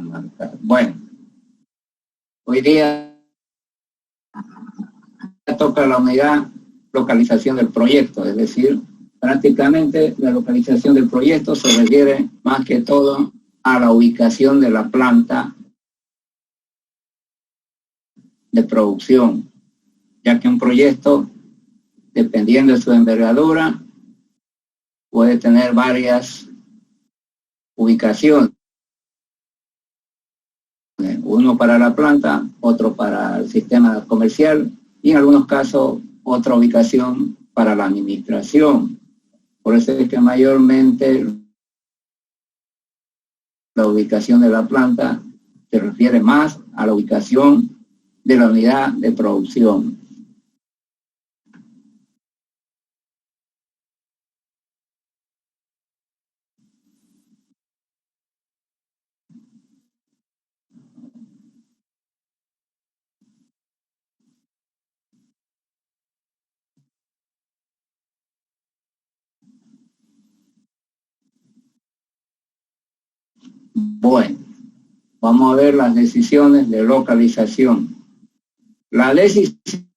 marcar. Bueno, hoy día toca la unidad localización del proyecto, es decir, prácticamente la localización del proyecto se refiere más que todo a la ubicación de la planta de producción, ya que un proyecto, dependiendo de su envergadura, puede tener varias ubicaciones. Uno para la planta, otro para el sistema comercial y en algunos casos otra ubicación para la administración. Por eso es que mayormente la ubicación de la planta se refiere más a la ubicación de la unidad de producción. Bueno, vamos a ver las decisiones de localización. La decisión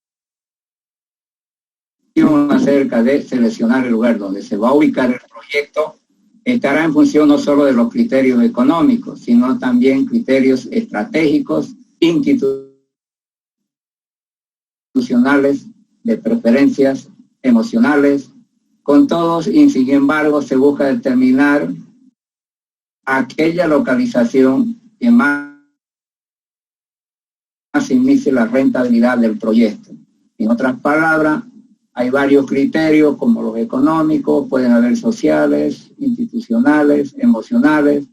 acerca de seleccionar el lugar donde se va a ubicar el proyecto estará en función no solo de los criterios económicos, sino también criterios estratégicos, institucionales, de preferencias emocionales. Con todos y sin embargo se busca determinar aquella localización que más inicie la rentabilidad del proyecto. En otras palabras, hay varios criterios como los económicos, pueden haber sociales, institucionales, emocionales,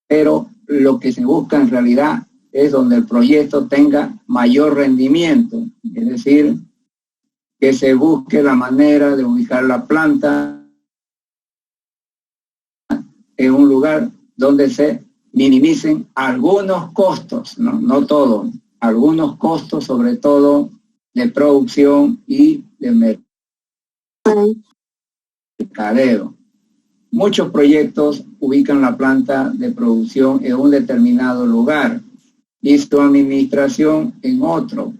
pero lo que se busca en realidad es donde el proyecto tenga mayor rendimiento, es decir, que se busque la manera de ubicar la planta en un lugar donde se minimicen algunos costos, no todos, algunos costos, sobre todo de producción y de mercadeo. Muchos proyectos ubican la planta de producción en un determinado lugar y su administración en otro.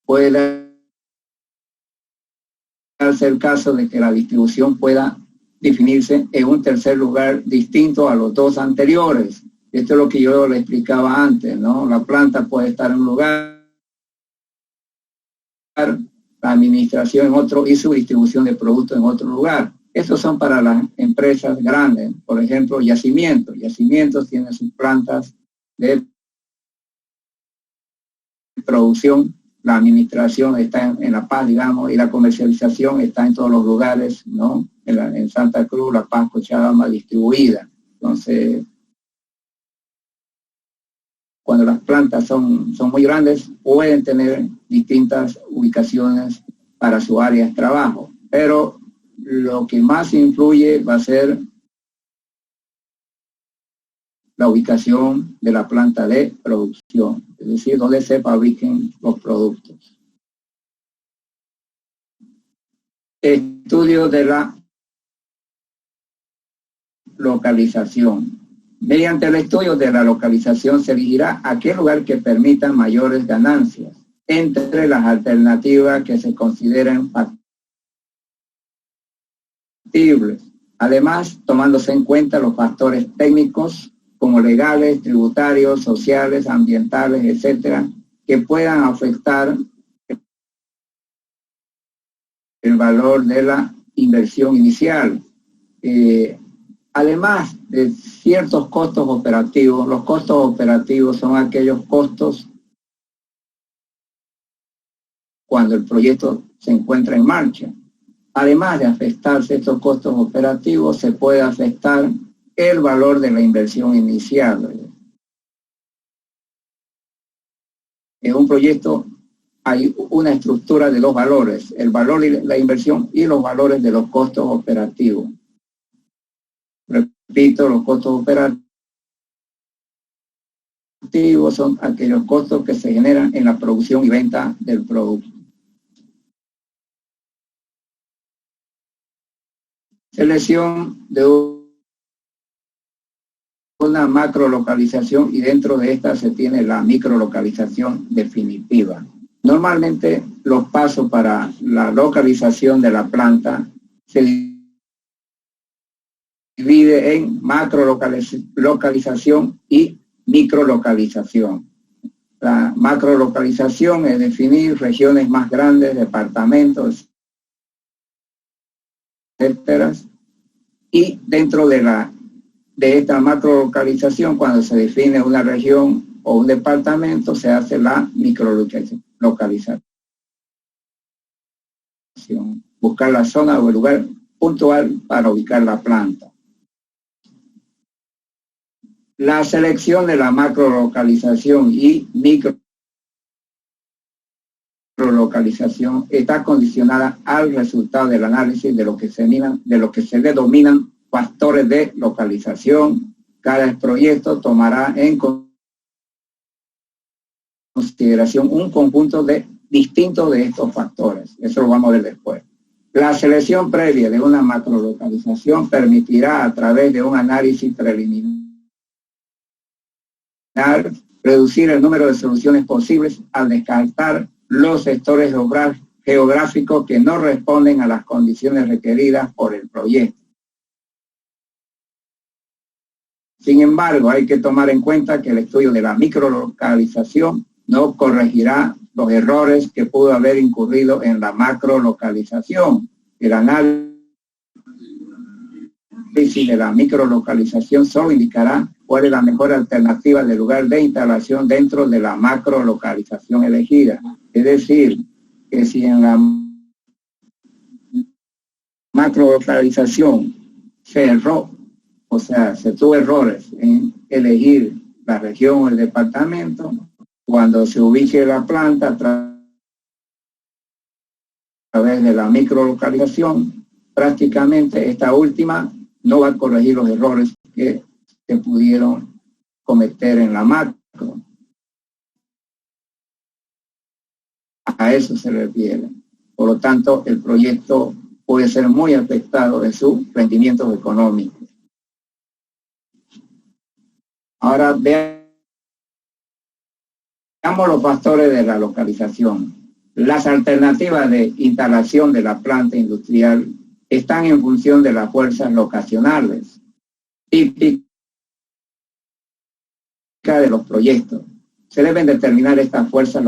Puede darse el caso de que la distribución pueda definirse en un tercer lugar distinto a los dos anteriores. Esto es lo que yo le explicaba antes, ¿no? La planta puede estar en un lugar, la administración en otro y su distribución de productos en otro lugar. Estos son para las empresas grandes, por ejemplo, yacimientos. Yacimientos tienen sus plantas de producción, la administración está en La Paz, digamos, y la comercialización está en todos los lugares, ¿no? En Santa Cruz, La Paz, Cochabamba, distribuida. Entonces, cuando las plantas son muy grandes, pueden tener distintas ubicaciones para su área de trabajo, pero lo que más influye va a ser la ubicación de la planta de producción, es decir, donde se fabriquen los productos. Estudio de la localización. Mediante el estudio de la localización se elegirá aquel lugar que permita mayores ganancias entre las alternativas que se consideren factibles. Además, tomándose en cuenta los factores técnicos como legales, tributarios, sociales, ambientales, etcétera, que puedan afectar el valor de la inversión inicial. Además de ciertos costos operativos, los costos operativos son aquellos costos cuando el proyecto se encuentra en marcha. Además de afectarse estos costos operativos, se puede afectar el valor de la inversión inicial. En un proyecto hay una estructura de dos valores, el valor de la inversión y los valores de los costos operativos. Repito, los costos operativos son aquellos costos que se generan en la producción y venta del producto. Selección de una macrolocalización y dentro de esta se tiene la microlocalización definitiva. Normalmente los pasos para la localización de la planta se divide en macrolocalización y microlocalización. La macrolocalización es definir regiones más grandes, departamentos, etcétera. Y dentro de esta macrolocalización, cuando se define una región o un departamento, se hace la microlocalización. Buscar la zona o el lugar puntual para ubicar la planta. La selección de la macrolocalización y microlocalización está condicionada al resultado del análisis de lo que se denominan factores de localización. Cada proyecto tomará en consideración un conjunto distinto de estos factores. Eso lo vamos a ver después. La selección previa de una macrolocalización permitirá, a través de un análisis preliminar, reducir el número de soluciones posibles al descartar los sectores geográficos que no responden a las condiciones requeridas por el proyecto. Sin embargo, hay que tomar en cuenta que el estudio de la microlocalización no corregirá los errores que pudo haber incurrido en la macrolocalización. El análisis de la microlocalización solo indicará cuál es la mejor alternativa de lugar de instalación dentro de la macrolocalización elegida. Es decir, que si en la macrolocalización se erró, o sea, se tuvo errores en elegir la región o el departamento, cuando se ubique la planta a través de la microlocalización, prácticamente esta última no va a corregir los errores que se pudieron cometer en la macro. A eso se refiere. Por lo tanto, el proyecto puede ser muy afectado en sus rendimientos económicos. Ahora veamos los factores de la localización. Las alternativas de instalación de la planta industrial están en función de las fuerzas locacionales típicas de los proyectos. Se deben determinar estas fuerzas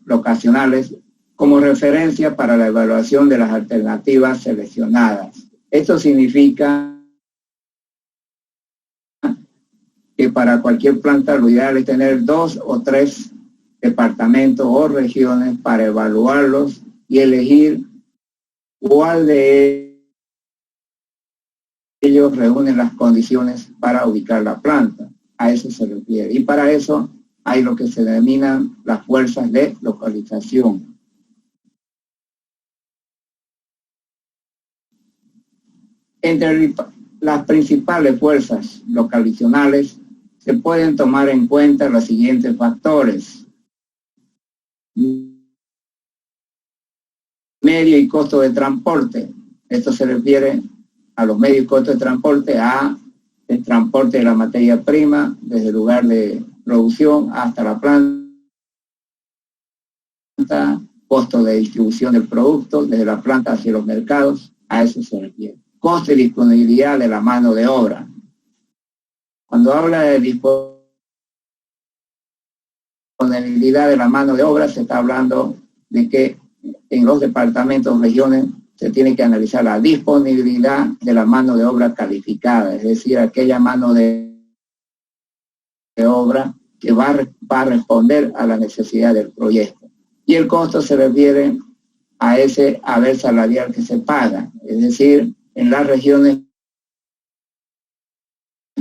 locacionales como referencia para la evaluación de las alternativas seleccionadas. Esto significa que para cualquier planta lo ideal es tener 2 o 3 departamentos o regiones para evaluarlos y elegir cuál de ellos reúnen las condiciones para ubicar la planta. A eso se refiere. Y para eso hay lo que se denominan las fuerzas de localización. Entre las principales fuerzas localizacionales se pueden tomar en cuenta los siguientes factores: medio y costo de transporte. Esto se refiere a los medios y costos de transporte, a el transporte de la materia prima desde el lugar de producción hasta la planta, costo de distribución del producto desde la planta hacia los mercados. A eso se refiere. Costo y disponibilidad de la mano de obra. Cuando habla de disponibilidad de la mano de obra, se está hablando de que en los departamentos, regiones, se tiene que analizar la disponibilidad de la mano de obra calificada, es decir, aquella mano de obra que va a responder a la necesidad del proyecto. Y el costo se refiere a ese haber salarial que se paga, es decir, en las regiones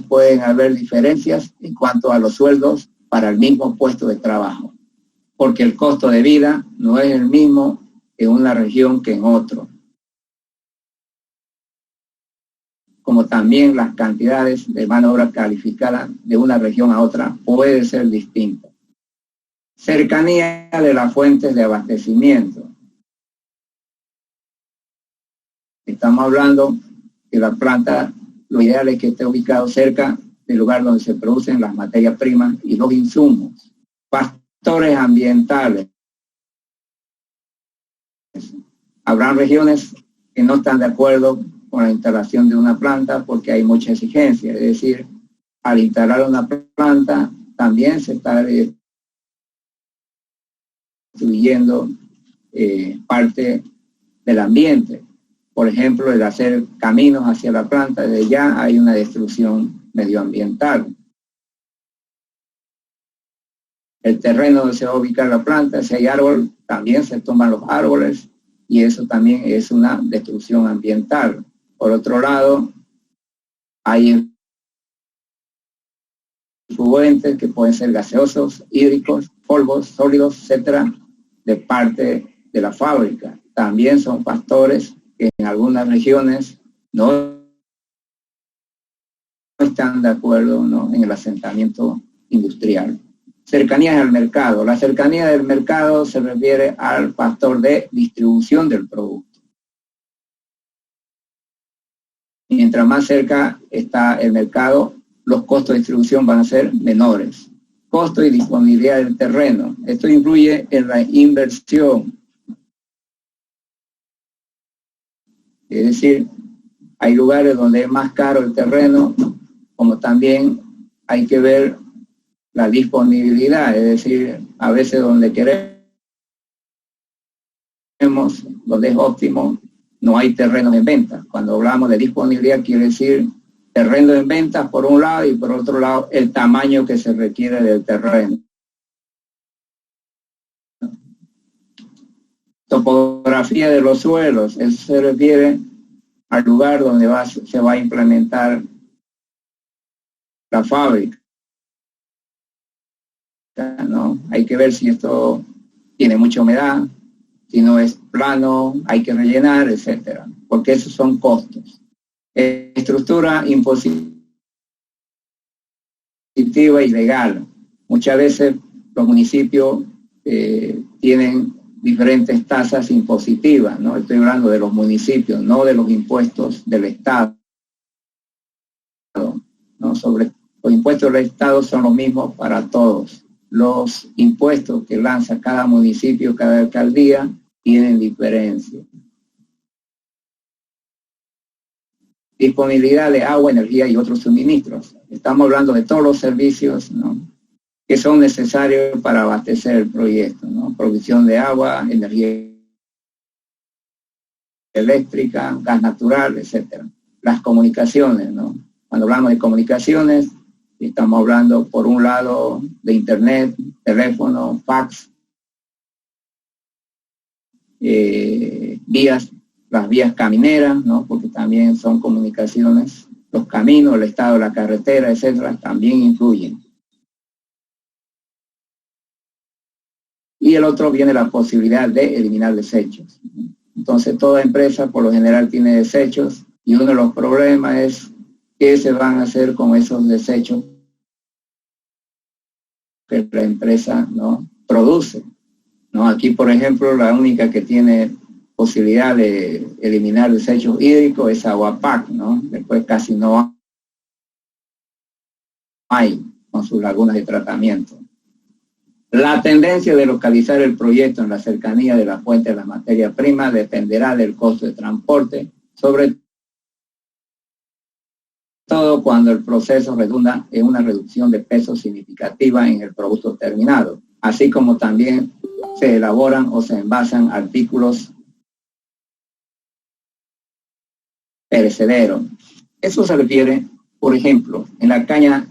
pueden haber diferencias en cuanto a los sueldos para el mismo puesto de trabajo, porque el costo de vida no es el mismo en una región que en otro. Como también las cantidades de mano de obra calificada de una región a otra puede ser distinta. Cercanía de las fuentes de abastecimiento. Estamos hablando que la planta, lo ideal es que esté ubicado cerca el lugar donde se producen las materias primas y los insumos. Factores ambientales. Habrán regiones que no están de acuerdo con la instalación de una planta porque hay mucha exigencia, es decir, al instalar una planta también se está destruyendo parte del ambiente. Por ejemplo, el hacer caminos hacia la planta, desde ya hay una destrucción medioambiental. El terreno donde se va a ubicar la planta, si hay árbol, también se toman los árboles y eso también es una destrucción ambiental. Por otro lado, hay efluentes que pueden ser gaseosos, hídricos, polvos, sólidos, etcétera, de parte de la fábrica. También son factores que en algunas regiones no están de acuerdo, ¿no?, en el asentamiento industrial. Cercanías al mercado. La cercanía del mercado se refiere al factor de distribución del producto. Mientras más cerca está el mercado, los costos de distribución van a ser menores. Costo y disponibilidad del terreno. Esto influye en la inversión. Es decir, hay lugares donde es más caro el terreno, como también hay que ver la disponibilidad, es decir, a veces donde queremos, donde es óptimo, no hay terreno en venta. Cuando hablamos de disponibilidad quiere decir terreno en venta por un lado y por otro lado el tamaño que se requiere del terreno. Topografía de los suelos, eso se refiere al lugar donde se va a implementar la fábrica, ¿no? Hay que ver si esto tiene mucha humedad, si no es plano, hay que rellenar, etcétera, porque esos son costos. Estructura impositiva y legal. Muchas veces los municipios tienen diferentes tasas impositivas, ¿no? Estoy hablando de los municipios, no de los impuestos del Estado, ¿no? Sobre los impuestos del Estado son los mismos para todos. Los impuestos que lanza cada municipio, cada alcaldía, tienen diferencia. Disponibilidad de agua, energía y otros suministros. Estamos hablando de todos los servicios, ¿no?, que son necesarios para abastecer el proyecto, ¿no? Provisión de agua, energía eléctrica, gas natural, etcétera. Las comunicaciones, ¿no? Cuando hablamos de comunicaciones, estamos hablando por un lado de internet, teléfono, fax, las vías camineras, ¿no?, porque también son comunicaciones, los caminos, el estado de la carretera, etcétera, también influyen. Y el otro viene la posibilidad de eliminar desechos. Entonces toda empresa por lo general tiene desechos y uno de los problemas es qué se van a hacer con esos desechos que la empresa, ¿no?, produce, ¿no? Aquí, por ejemplo, la única que tiene posibilidad de eliminar desechos hídricos es Aguapac, ¿no? Después casi no hay con sus lagunas de tratamiento. La tendencia de localizar el proyecto en la cercanía de la fuente de la materia prima dependerá del costo de transporte, sobre todo cuando el proceso redunda en una reducción de peso significativa en el producto terminado, así como también se elaboran o se envasan artículos perecederos. Eso se refiere, por ejemplo, en la caña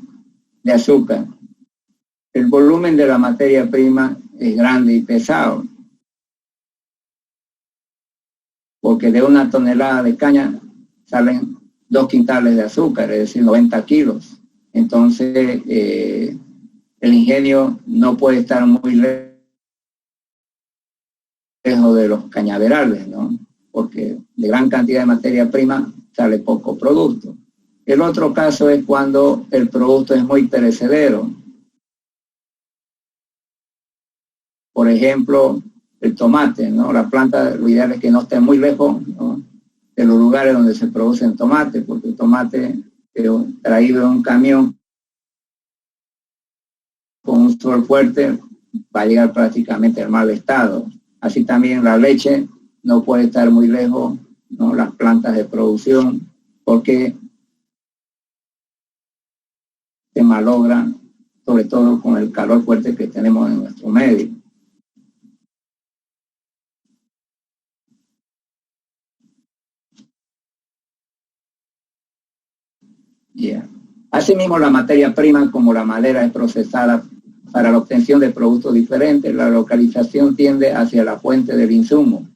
de azúcar. El volumen de la materia prima es grande y pesado, porque de una tonelada de caña salen 2 quintales de azúcar, es decir, 90 kilos. Entonces, el ingenio no puede estar muy lejos de los cañaverales, ¿no?, porque de gran cantidad de materia prima sale poco producto. El otro caso es cuando el producto es muy perecedero. Por ejemplo, el tomate, ¿no? La planta, lo ideal es que no esté muy lejos, ¿no?, de los lugares donde se producen tomates, porque el tomate traído en un camión un sol fuerte va a llegar prácticamente al mal estado. Así también la leche no puede estar muy lejos, ¿no? Las plantas de producción, porque se malogran, sobre todo con el calor fuerte que tenemos en nuestro medio. Yeah. Asimismo, la materia prima, como la madera, es procesada para la obtención de productos diferentes. La localización tiende hacia la fuente del insumo.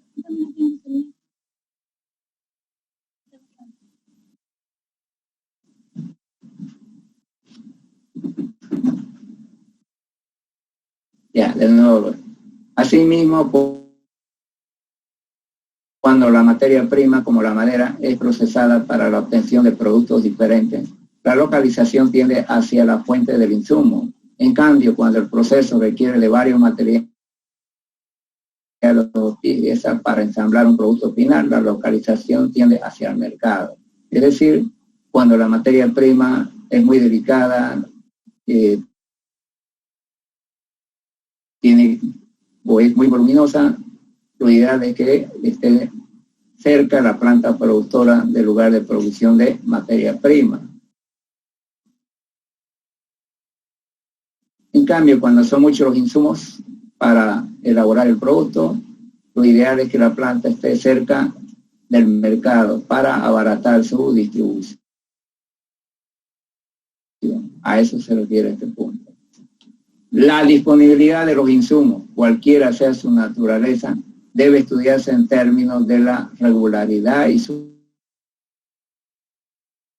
Ya, de nuevo. Asimismo, cuando la materia prima, como la madera, es procesada para la obtención de productos diferentes, la localización tiende hacia la fuente del insumo. En cambio, cuando el proceso requiere de varios materiales o piezas para ensamblar un producto final, la localización tiende hacia el mercado. Es decir, cuando la materia prima es muy delicada, tiene o es muy voluminosa, lo ideal es que esté cerca la planta productora del lugar de producción de materia prima. En cambio, cuando son muchos los insumos para elaborar el producto, lo ideal es que la planta esté cerca del mercado para abaratar su distribución. A eso se refiere este punto. La disponibilidad de los insumos, cualquiera sea su naturaleza, debe estudiarse en términos de la regularidad y su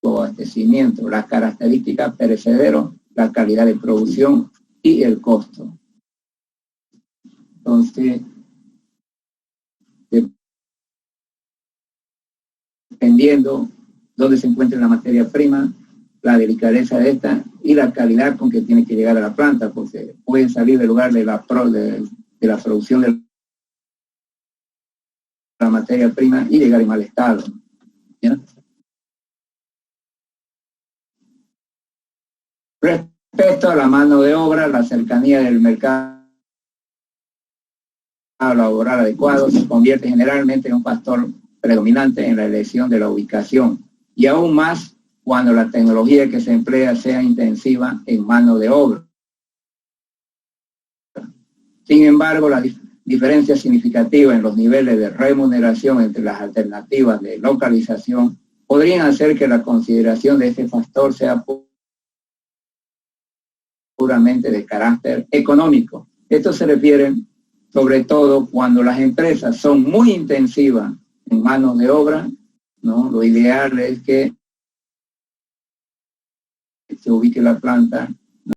abastecimiento, las características perecederas, la calidad de producción y el costo. Entonces, dependiendo dónde se encuentre la materia prima, la delicadeza de esta y la calidad con que tiene que llegar a la planta, porque pueden salir del lugar de la producción de la materia prima y llegar en mal estado. ¿Bien? Respecto a la mano de obra, la cercanía del mercado laboral adecuado se convierte generalmente en un factor predominante en la elección de la ubicación, y aún más cuando la tecnología que se emplea sea intensiva en mano de obra. Sin embargo, la diferencia significativa en los niveles de remuneración entre las alternativas de localización podrían hacer que la consideración de este factor sea puramente de carácter económico. Esto se refiere sobre todo cuando las empresas son muy intensivas en manos de obra, ¿no? Lo ideal es que se ubique la planta,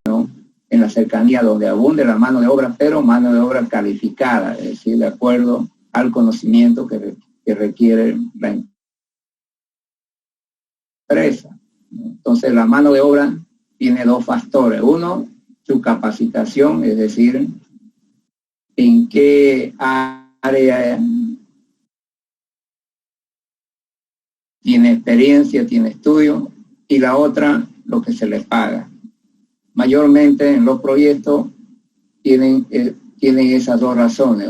¿no?, en la cercanía donde abunde la mano de obra, pero mano de obra calificada, es decir, de acuerdo al conocimiento que requiere la empresa. Entonces, la mano de obra tiene dos factores. Uno, su capacitación, es decir, en qué área tiene experiencia, tiene estudio, y la otra, lo que se les paga. Mayormente en los proyectos tienen esas dos razones.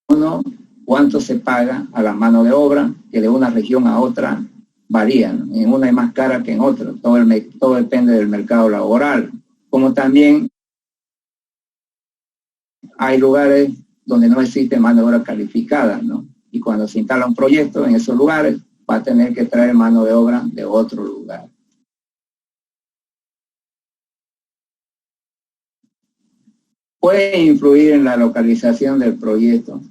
Uno, cuánto se paga a la mano de obra, que de una región a otra varían. En una es más cara que en otra. Todo depende del mercado laboral. Como también hay lugares donde no existe mano de obra calificada, ¿no? Y cuando se instala un proyecto en esos lugares, va a tener que traer mano de obra de otro lugar. Puede influir en la localización del proyecto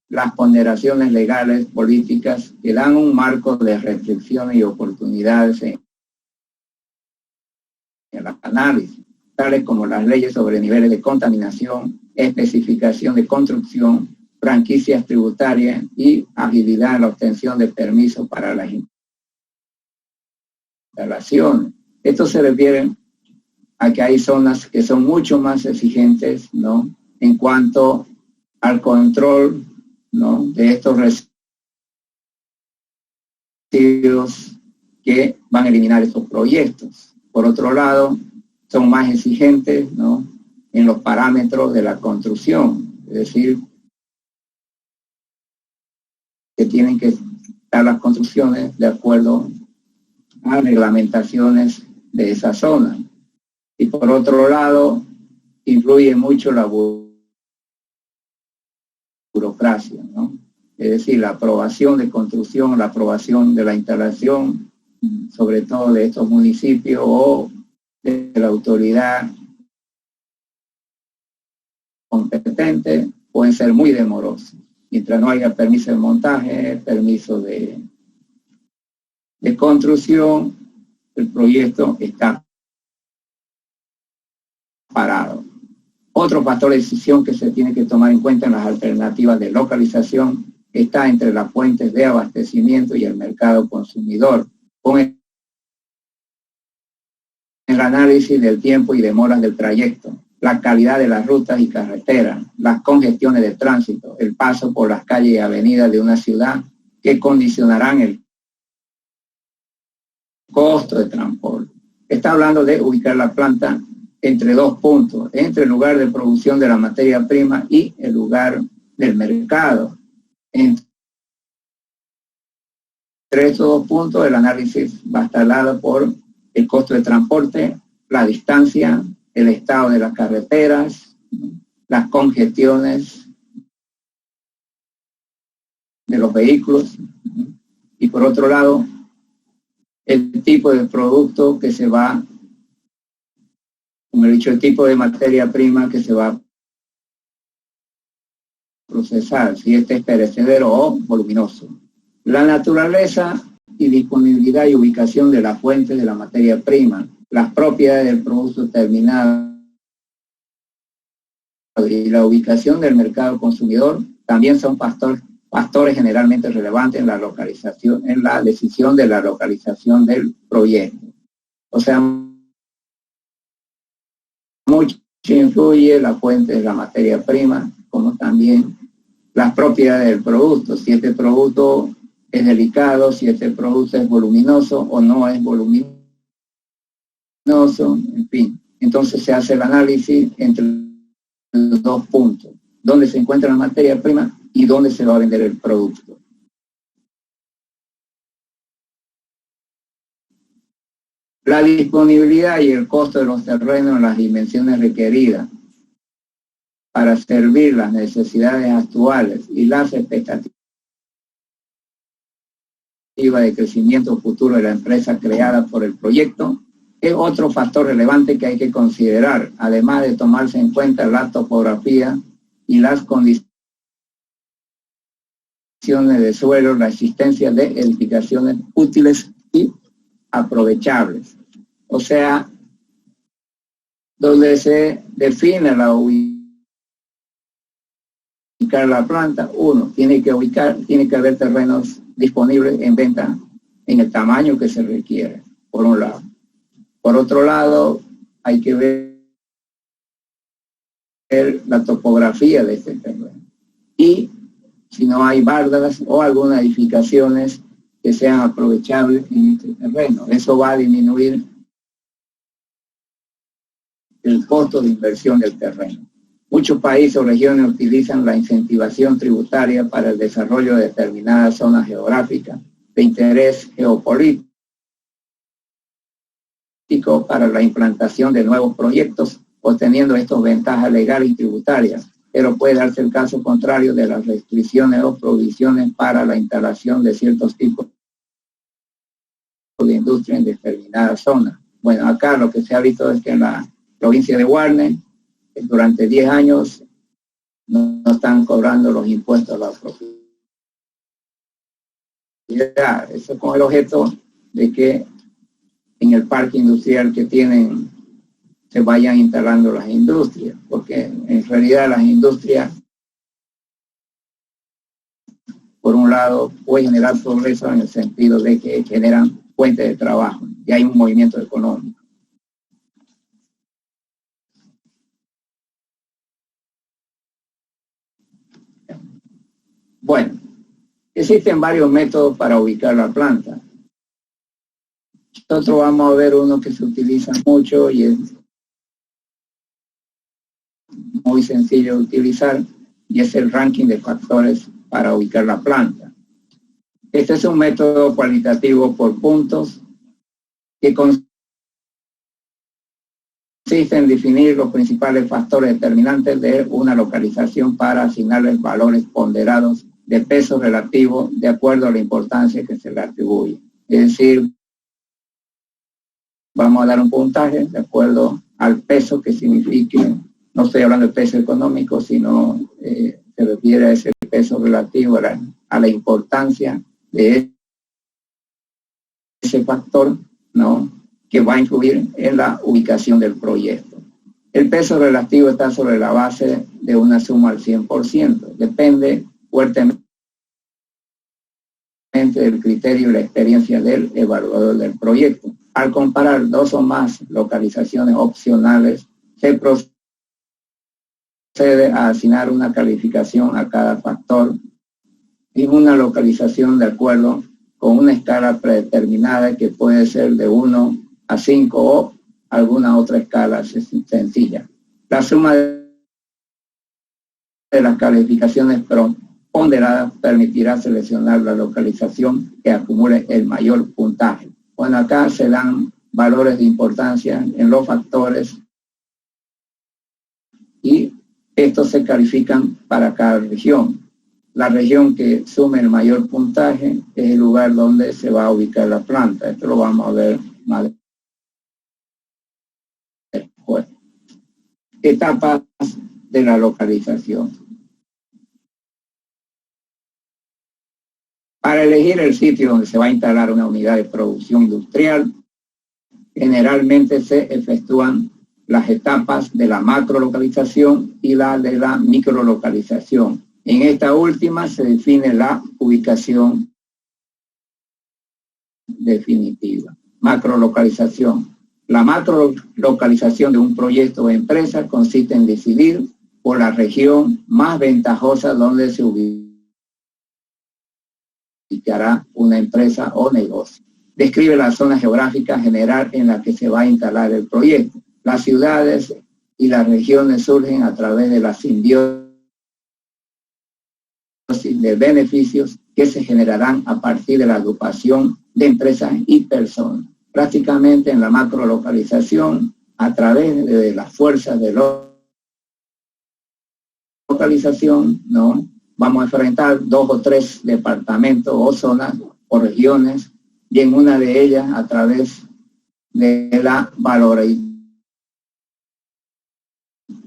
las ponderaciones legales, políticas, que dan un marco de restricciones y oportunidades en el análisis, tales como las leyes sobre niveles de contaminación, especificación de construcción, franquicias tributarias y agilidad en la obtención de permisos para las instalaciones. Esto se refiere a que hay zonas que son mucho más exigentes, ¿no?, en cuanto al control, ¿no?, de estos residuos que van a eliminar estos proyectos. Por otro lado, son más exigentes, ¿no?, en los parámetros de la construcción, es decir, que tienen que estar las construcciones de acuerdo a reglamentaciones de esa zona. Y por otro lado, influye mucho la burocracia, ¿no? Es decir, la aprobación de construcción, la aprobación de la instalación, sobre todo de estos municipios o de la autoridad competente, pueden ser muy demorosos. Mientras no haya permiso de montaje, permiso de construcción, el proyecto está parado. Otro factor de decisión que se tiene que tomar en cuenta en las alternativas de localización está entre las fuentes de abastecimiento y el mercado consumidor, con el análisis del tiempo y demoras del trayecto, la calidad de las rutas y carreteras, las congestiones de tránsito, el paso por las calles y avenidas de una ciudad que condicionarán el costo de transporte. Está hablando de ubicar la planta entre dos puntos, entre el lugar de producción de la materia prima y el lugar del mercado. Entre estos dos puntos, el análisis va a estar dado por el costo de transporte, la distancia, el estado de las carreteras, las congestiones de los vehículos y por otro lado, el tipo de producto que se va, como he dicho, el tipo de materia prima que se va a procesar, si este es perecedero o voluminoso. La naturaleza y disponibilidad y ubicación de la fuente de la materia prima, las propiedades del producto terminado y la ubicación del mercado consumidor también son factores generalmente relevantes en la localización, en la decisión de la localización del proyecto. O sea, mucho influye la fuente de la materia prima, como también las propiedades del producto. Si este producto es delicado, si este producto es voluminoso o no es voluminoso, en fin. Entonces se hace el análisis entre los dos puntos, dónde se encuentra la materia prima y dónde se va a vender el producto. La disponibilidad y el costo de los terrenos en las dimensiones requeridas para servir las necesidades actuales y las expectativas de crecimiento futuro de la empresa creada por el proyecto es otro factor relevante que hay que considerar, además de tomarse en cuenta la topografía y las condiciones de suelo, la existencia de edificaciones útiles y aprovechables. O sea, donde se define la ubicar la planta, uno, tiene que haber terrenos disponibles en venta en el tamaño que se requiere, por un lado. Por otro lado, hay que ver la topografía de este terreno. Y si no hay bardas o algunas edificaciones que sean aprovechables en este terreno. Eso va a disminuir el costo de inversión del terreno. Muchos países o regiones utilizan la incentivación tributaria para el desarrollo de determinadas zonas geográficas de interés geopolítico para la implantación de nuevos proyectos, obteniendo estos ventajas legales y tributarias, pero puede darse el caso contrario de las restricciones o prohibiciones para la instalación de ciertos tipos de industria en determinadas zonas. Bueno, acá lo que se ha visto es que en la provincia de Guarne, durante 10 años no están cobrando los impuestos a la propiedad. Eso con el objeto de que en el parque industrial que tienen se vayan instalando las industrias, porque en realidad las industrias, por un lado, pueden generar progreso en el sentido de que generan fuentes de trabajo y hay un movimiento económico. Bueno, existen varios métodos para ubicar la planta. Nosotros vamos a ver uno que se utiliza mucho y es sencillo de utilizar y es el ranking de factores para ubicar la planta. Este es un método cualitativo por puntos que consiste en definir los principales factores determinantes de una localización para asignarles valores ponderados de peso relativo de acuerdo a la importancia que se le atribuye. Es decir, vamos a dar un puntaje de acuerdo al peso que signifique, no estoy hablando de peso económico, sino se refiere a ese peso relativo a la importancia de ese factor, ¿no?, que va a influir en la ubicación del proyecto. El peso relativo está sobre la base de una suma al 100%. Depende fuertemente del criterio y la experiencia del evaluador del proyecto. Al comparar dos o más localizaciones opcionales, se procede a asignar una calificación a cada factor y una localización de acuerdo con una escala predeterminada que puede ser de 1 a 5 o alguna otra escala sencilla. La suma de las calificaciones ponderadas permitirá seleccionar la localización que acumule el mayor puntaje. Bueno, acá se dan valores de importancia en los factores y estos se califican para cada región. La región que sume el mayor puntaje es el lugar donde se va a ubicar la planta. Esto lo vamos a ver más después. Etapas de la localización. Para elegir el sitio donde se va a instalar una unidad de producción industrial, generalmente se efectúan las etapas de la macrolocalización y la de la microlocalización. En esta última se define la ubicación definitiva. Macrolocalización. La macrolocalización de un proyecto o empresa consiste en decidir por la región más ventajosa donde se ubicará una empresa o negocio. Describe la zona geográfica general en la que se va a instalar el proyecto. Las ciudades y las regiones surgen a través de la simbiosis de beneficios que se generarán a partir de la agrupación de empresas y personas. Prácticamente en la macrolocalización, a través de las fuerzas de localización, ¿no?, vamos a enfrentar 2 o 3 departamentos o zonas o regiones, y en una de ellas, a través de la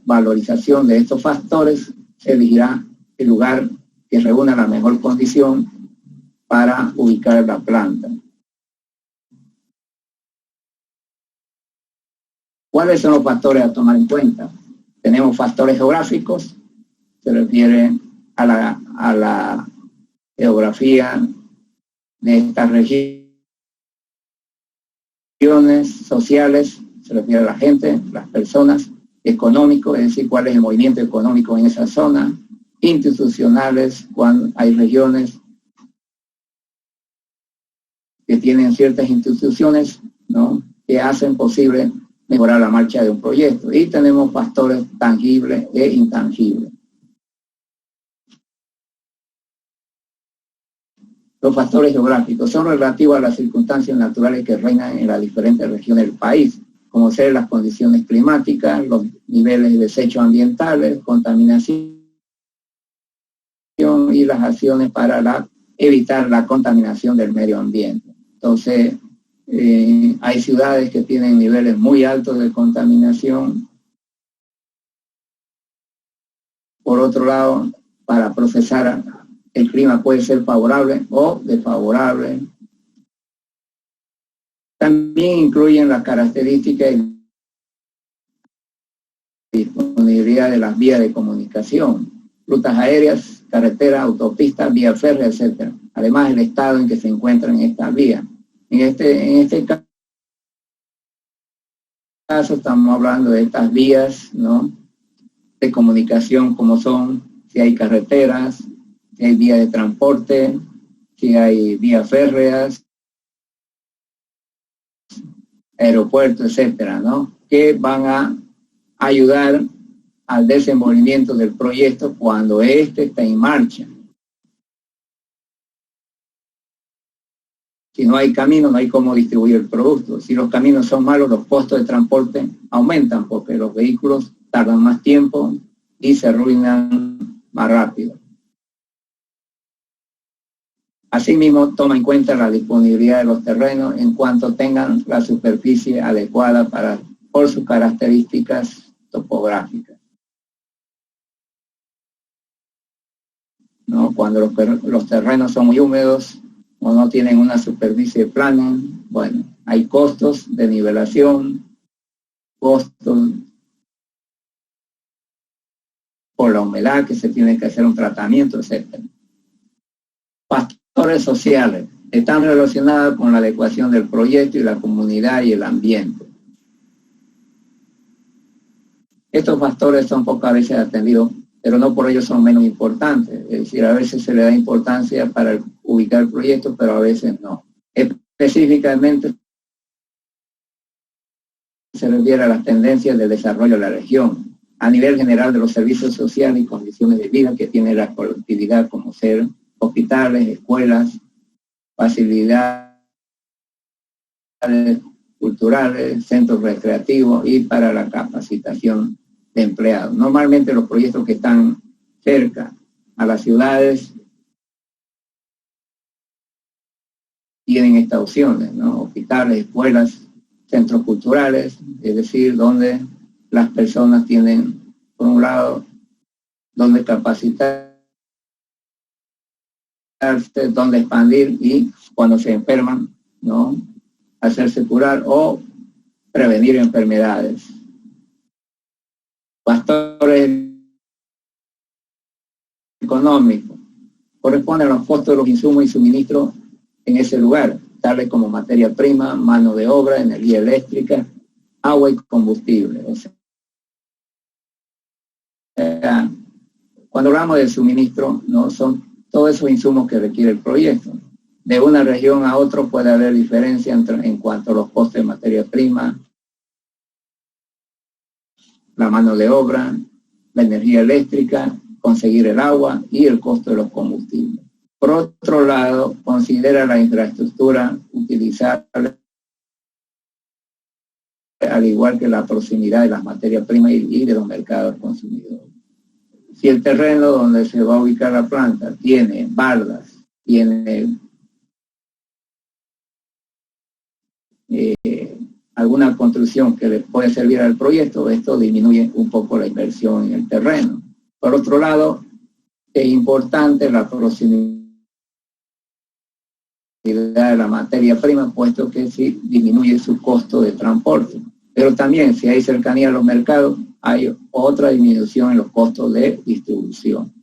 valorización de estos factores, se elegirá el lugar que reúna la mejor condición para ubicar la planta. ¿Cuáles son los factores a tomar en cuenta? Tenemos factores geográficos, se refiere a la geografía de estas regiones, sociales, se refiere a la gente, las personas, económico, es decir, cuál es el movimiento económico en esa zona, institucionales, cuando hay regiones que tienen ciertas instituciones, ¿no?, que hacen posible mejorar la marcha de un proyecto. Y tenemos factores tangibles e intangibles. Los factores geográficos son relativos a las circunstancias naturales que reinan en las diferentes regiones del país, como ser las condiciones climáticas, los niveles de desechos ambientales, contaminación y las acciones para evitar la contaminación del medio ambiente. Entonces, hay ciudades que tienen niveles muy altos de contaminación. Por otro lado, para procesar el clima puede ser favorable o desfavorable. También incluyen las características y disponibilidad de las vías de comunicación, rutas aéreas, carreteras, autopistas, vías férreas, etc. Además, el estado en que se encuentran estas vías. En este caso estamos hablando de estas vías, ¿no?, de comunicación, como son, si hay carreteras, si hay vías de transporte, si hay vías férreas, aeropuertos, etcétera, ¿no?, que van a ayudar al desenvolvimiento del proyecto cuando éste está en marcha. Si no hay camino, no hay cómo distribuir el producto. Si los caminos son malos, los costos de transporte aumentan porque los vehículos tardan más tiempo y se arruinan más rápido. Asimismo, toma en cuenta la disponibilidad de los terrenos en cuanto tengan la superficie adecuada por sus características topográficas. ¿No? Cuando los terrenos son muy húmedos o no tienen una superficie plana, bueno, hay costos de nivelación, costos por la humedad que se tiene que hacer un tratamiento, etc. Factores sociales están relacionados con la adecuación del proyecto y la comunidad y el ambiente. Estos factores son pocas veces atendidos, pero no por ello son menos importantes. Es decir, a veces se le da importancia para ubicar el proyecto, pero a veces no. Específicamente se refiere a las tendencias de desarrollo de la región, a nivel general de los servicios sociales y condiciones de vida que tiene la colectividad, como ser hospitales, escuelas, facilidades culturales, centros recreativos y para la capacitación de empleados. Normalmente los proyectos que están cerca a las ciudades tienen estas opciones, ¿no? Hospitales, escuelas, centros culturales, es decir, donde las personas tienen, por un lado, donde capacitarse, donde expandir y cuando se enferman, ¿no?, hacerse curar o prevenir enfermedades. Factores económicos corresponden a los costos de los insumos y suministros en ese lugar, tales como materia prima, mano de obra, energía eléctrica, agua y combustible. O sea, cuando hablamos de suministro, no son todos esos insumos que requiere el proyecto. De una región a otra puede haber diferencia en cuanto a los costos de materia prima, la mano de obra, la energía eléctrica, conseguir el agua y el costo de los combustibles. Por otro lado, considera la infraestructura utilizable, al igual que la proximidad de las materias primas y de los mercados consumidores. Si el terreno donde se va a ubicar la planta tiene bardas, tiene alguna construcción que le puede servir al proyecto, esto disminuye un poco la inversión en el terreno. Por otro lado, es importante la proximidad de la materia prima, puesto que sí disminuye su costo de transporte. Pero también, si hay cercanía a los mercados, hay otra disminución en los costos de distribución.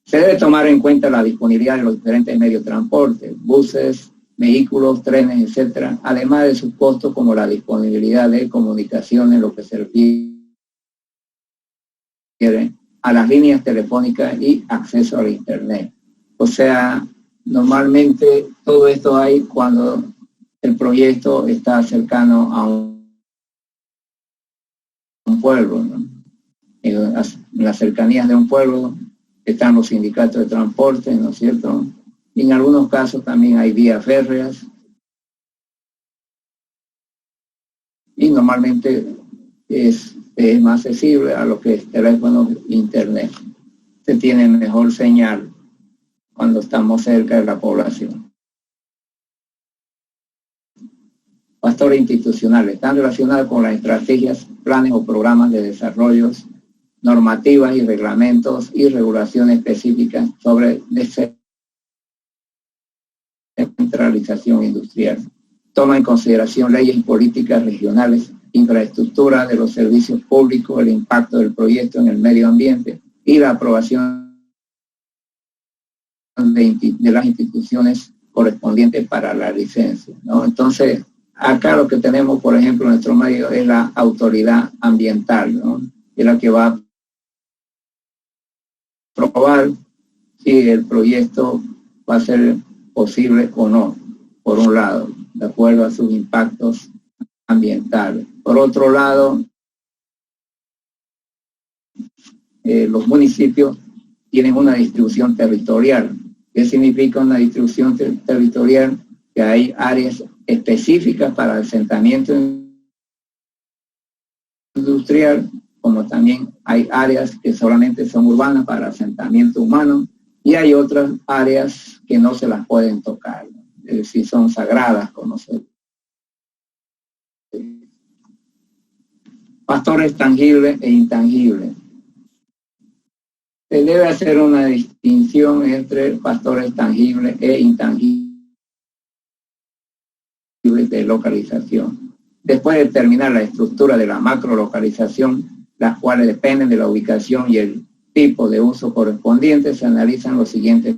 Se debe tomar en cuenta la disponibilidad de los diferentes medios de transporte, buses, vehículos, trenes, etcétera, además de sus costos como la disponibilidad de comunicaciones, lo que se refiere a las líneas telefónicas y acceso al internet. O sea, normalmente todo esto hay cuando el proyecto está cercano a un pueblo, ¿no? En las cercanías de un pueblo están los sindicatos de transporte, ¿no es cierto? Y en algunos casos también hay vías férreas. Y normalmente es más accesible a lo que es teléfono e internet. Se tiene mejor señal cuando estamos cerca de la población. Factores institucionales están relacionados con las estrategias, planes o programas de desarrollo, normativas y reglamentos y regulaciones específicas sobre descentralización industrial. Toma en consideración leyes y políticas regionales, infraestructura de los servicios públicos, el impacto del proyecto en el medio ambiente y la aprobación de las instituciones correspondientes para la licencia, ¿no? Entonces, acá lo que tenemos, por ejemplo, en nuestro medio es la autoridad ambiental, ¿no? Es la que va a probar si el proyecto va a ser posible o no, por un lado, de acuerdo a sus impactos ambientales. Por otro lado, los municipios tienen una distribución territorial. ¿Qué significa una distribución territorial? Que hay áreas específicas para asentamiento industrial, como también hay áreas que solamente son urbanas para asentamiento humano, y hay otras áreas que no se las pueden tocar, es decir, son sagradas, como se factores tangibles e intangibles. Se debe hacer una distinción entre factores tangibles e intangibles de localización. Después de determinar la estructura de la macrolocalización, las cuales dependen de la ubicación y el tipo de uso correspondiente, se analizan los siguientes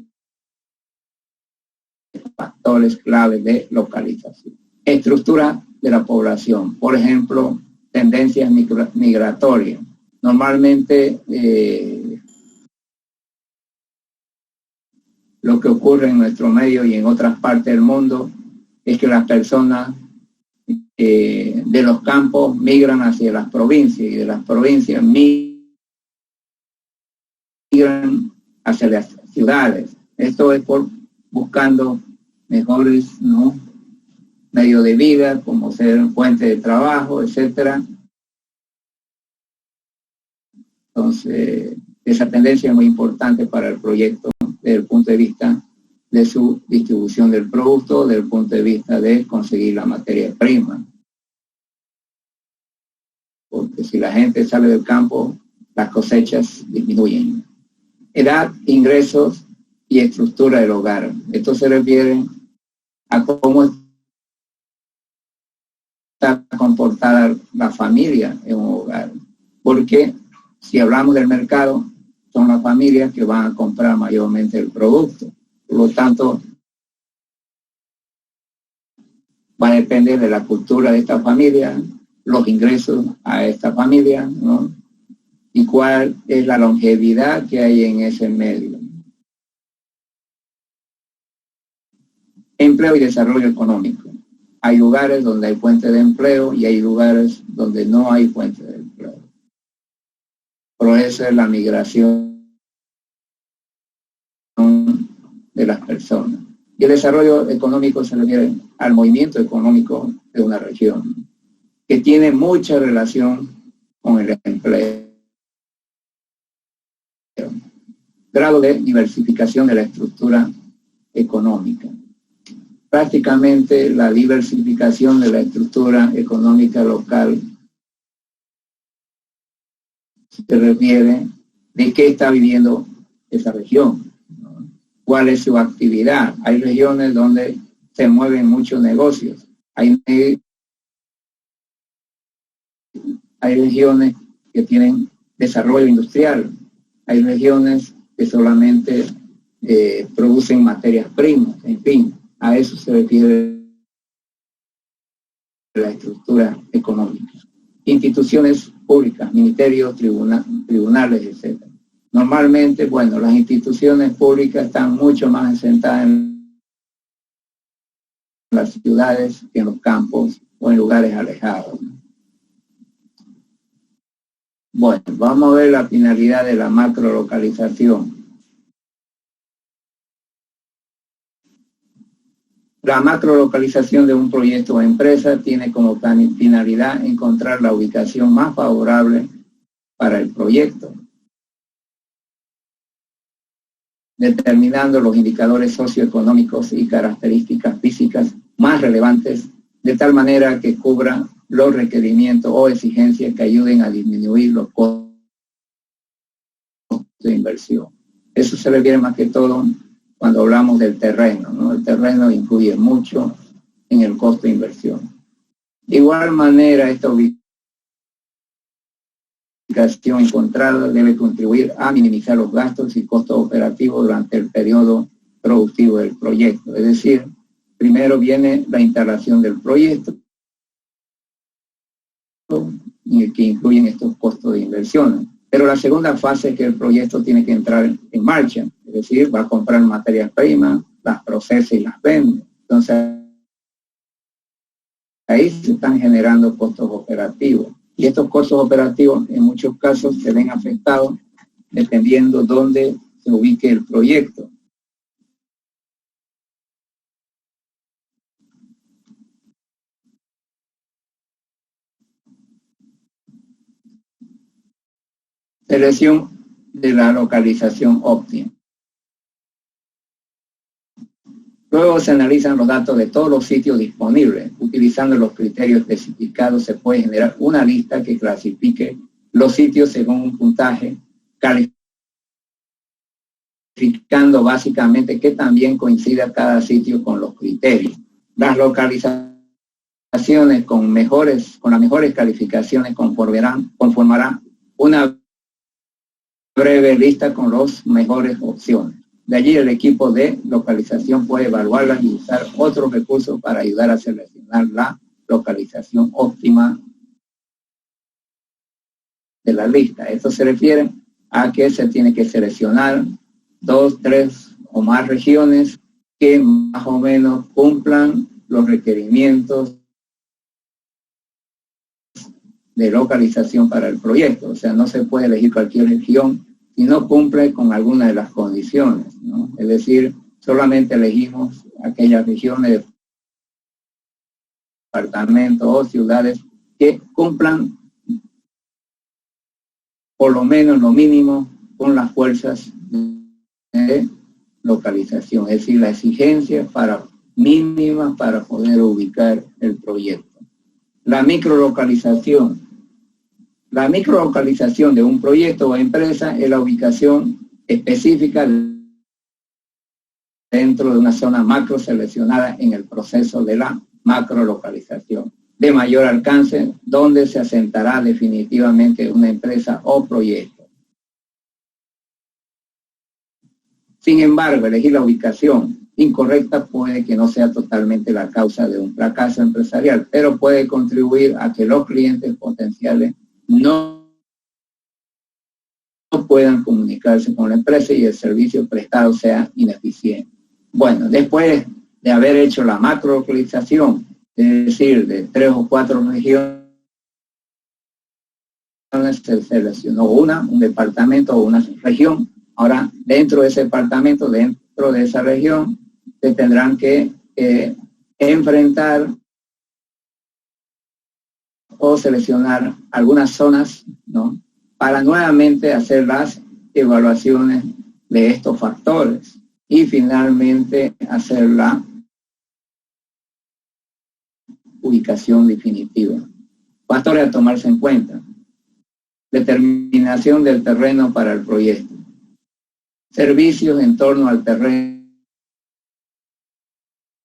factores claves de localización. Estructura de la población, por ejemplo, tendencias migratorias. Normalmente lo que ocurre en nuestro medio y en otras partes del mundo es que las personas de los campos migran hacia las provincias y de las provincias migran hacia las ciudades. Esto es por buscando mejores, ¿no?, medios de vida, como ser fuente de trabajo, etcétera. Entonces, esa tendencia es muy importante para el proyecto desde el punto de vista de su distribución del producto, desde el punto de vista de conseguir la materia prima. Porque si la gente sale del campo, las cosechas disminuyen. Edad, ingresos y estructura del hogar. Esto se refiere a cómo está comportada la familia en un hogar. Porque si hablamos del mercado, son las familias que van a comprar mayormente el producto. Por lo tanto, va a depender de la cultura de esta familia, los ingresos a esta familia, ¿no?, y cuál es la longevidad que hay en ese medio. Empleo y desarrollo económico. Hay lugares donde hay fuente de empleo y hay lugares donde no hay fuente de empleo. Por eso es la migración de las personas. Y el desarrollo económico se refiere al movimiento económico de una región, que tiene mucha relación con el empleo. Grado de diversificación de la estructura económica. Prácticamente la diversificación de la estructura económica local se refiere de qué está viviendo esa región, ¿no?, cuál es su actividad. Hay regiones donde se mueven muchos negocios. Hay regiones que tienen desarrollo industrial. Hay regiones que solamente producen materias primas. En fin, a eso se refiere la estructura económica. Instituciones públicas, ministerios, tribunales, etc. Normalmente, bueno, las instituciones públicas están mucho más asentadas en las ciudades que en los campos o en lugares alejados. Bueno, vamos a ver la finalidad de la macrolocalización. La macrolocalización de un proyecto o empresa tiene como finalidad encontrar la ubicación más favorable para el proyecto, determinando los indicadores socioeconómicos y características físicas más relevantes, de tal manera que cubra los requerimientos o exigencias que ayuden a disminuir los costos de inversión. Eso se refiere más que todo cuando hablamos del terreno, ¿no? El terreno influye mucho en el costo de inversión. De igual manera, esta ubicación encontrada debe contribuir a minimizar los gastos y costos operativos durante el periodo productivo del proyecto. Es decir, primero viene la instalación del proyecto, en el que incluyen estos costos de inversión. Pero la segunda fase es que el proyecto tiene que entrar en marcha, es decir, va a comprar materias primas, las procesa y las vende. Entonces, ahí se están generando costos operativos. Y estos costos operativos en muchos casos se ven afectados dependiendo dónde se ubique el proyecto. Selección de la localización óptima. Luego se analizan los datos de todos los sitios disponibles. Utilizando los criterios especificados se puede generar una lista que clasifique los sitios según un puntaje, calificando básicamente que también coincida cada sitio con los criterios. Las localizaciones con las mejores calificaciones conformarán una breve lista con las mejores opciones. De allí el equipo de localización puede evaluarlas y usar otros recursos para ayudar a seleccionar la localización óptima de la lista. Esto se refiere a que se tiene que seleccionar 2, 3 o más regiones que más o menos cumplan los requerimientos de localización para el proyecto. O sea, no se puede elegir cualquier región si no cumple con alguna de las condiciones, ¿no? Es decir, solamente elegimos aquellas regiones, departamentos o ciudades que cumplan por lo menos lo mínimo con las fuerzas de localización, es decir, la exigencia mínima para poder ubicar el proyecto. La microlocalización. La microlocalización de un proyecto o empresa es la ubicación específica dentro de una zona macro seleccionada en el proceso de la macrolocalización de mayor alcance, donde se asentará definitivamente una empresa o proyecto. Sin embargo, elegir la ubicación incorrecta puede que no sea totalmente la causa de un fracaso empresarial, pero puede contribuir a que los clientes potenciales no puedan comunicarse con la empresa y el servicio prestado sea ineficiente. Bueno, después de haber hecho la macrolocalización, es decir, de 3 o 4 regiones, se seleccionó un departamento o una región. Ahora, dentro de ese departamento, dentro de esa región, se tendrán que enfrentar o seleccionar algunas zonas, ¿no?, para nuevamente hacer las evaluaciones de estos factores y finalmente hacer la ubicación definitiva. Factores a tomarse en cuenta. Determinación del terreno para el proyecto. Servicios en torno al terreno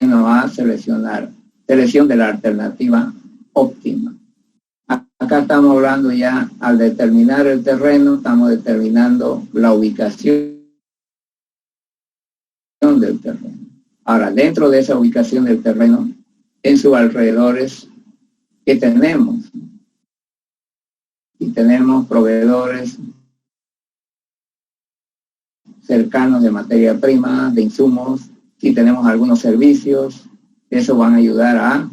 a seleccionar. Selección de la alternativa óptima. Acá estamos hablando ya, al determinar el terreno, estamos determinando la ubicación del terreno. Ahora, dentro de esa ubicación del terreno, en sus alrededores, ¿qué tenemos? Y tenemos proveedores cercanos de materia prima, de insumos, si tenemos algunos servicios, eso van a ayudar a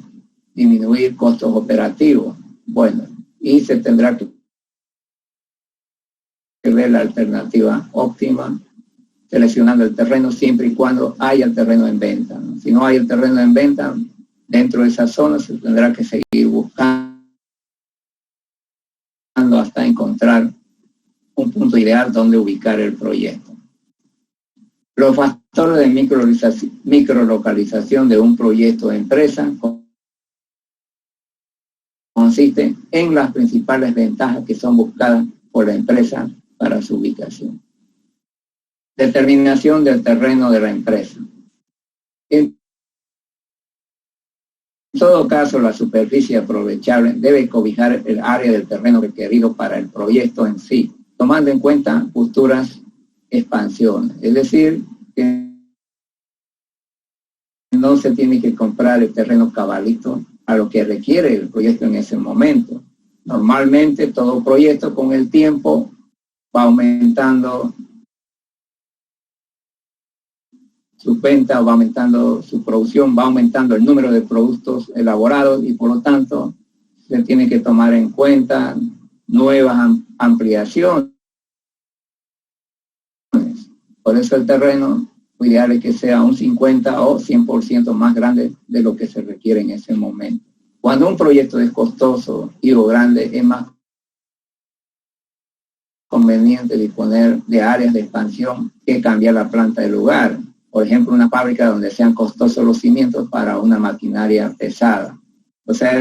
disminuir costos operativos. Bueno, y se tendrá que ver la alternativa óptima, seleccionando el terreno siempre y cuando haya el terreno en venta, ¿no? Si no hay el terreno en venta, dentro de esa zona se tendrá que seguir buscando hasta encontrar un punto ideal donde ubicar el proyecto. Los factores de microlocalización de un proyecto de empresa consiste en las principales ventajas que son buscadas por la empresa para su ubicación. Determinación del terreno de la empresa. En todo caso, la superficie aprovechable debe cobijar el área del terreno requerido para el proyecto en sí, tomando en cuenta futuras expansiones. Es decir, que no se tiene que comprar el terreno cabalito a lo que requiere el proyecto en ese momento. Normalmente todo proyecto con el tiempo va aumentando su venta, va aumentando su producción, va aumentando el número de productos elaborados y por lo tanto se tiene que tomar en cuenta nuevas ampliaciones. Por eso el terreno lo ideal es que sea un 50 o 100% más grande de lo que se requiere en ese momento. Cuando un proyecto es costoso y o grande, es más conveniente disponer de áreas de expansión que cambiar la planta de lugar. Por ejemplo, una fábrica donde sean costosos los cimientos para una maquinaria pesada. O sea,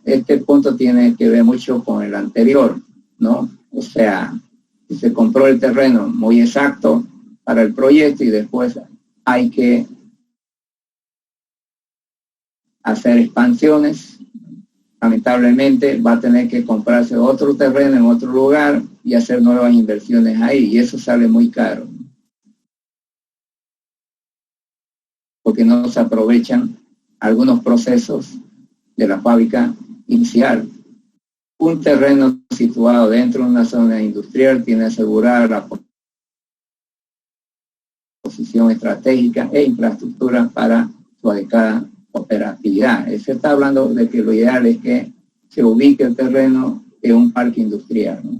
este punto tiene que ver mucho con el anterior, ¿no? O sea, se compró el terreno muy exacto para el proyecto y después hay que hacer expansiones. Lamentablemente va a tener que comprarse otro terreno en otro lugar y hacer nuevas inversiones ahí, y eso sale muy caro, porque no se aprovechan algunos procesos de la fábrica inicial. Un terreno situado dentro de una zona industrial tiene asegurada la posición estratégica e infraestructura para su adecuada operatividad. Se está hablando de que lo ideal es que se ubique el terreno en un parque industrial, ¿no?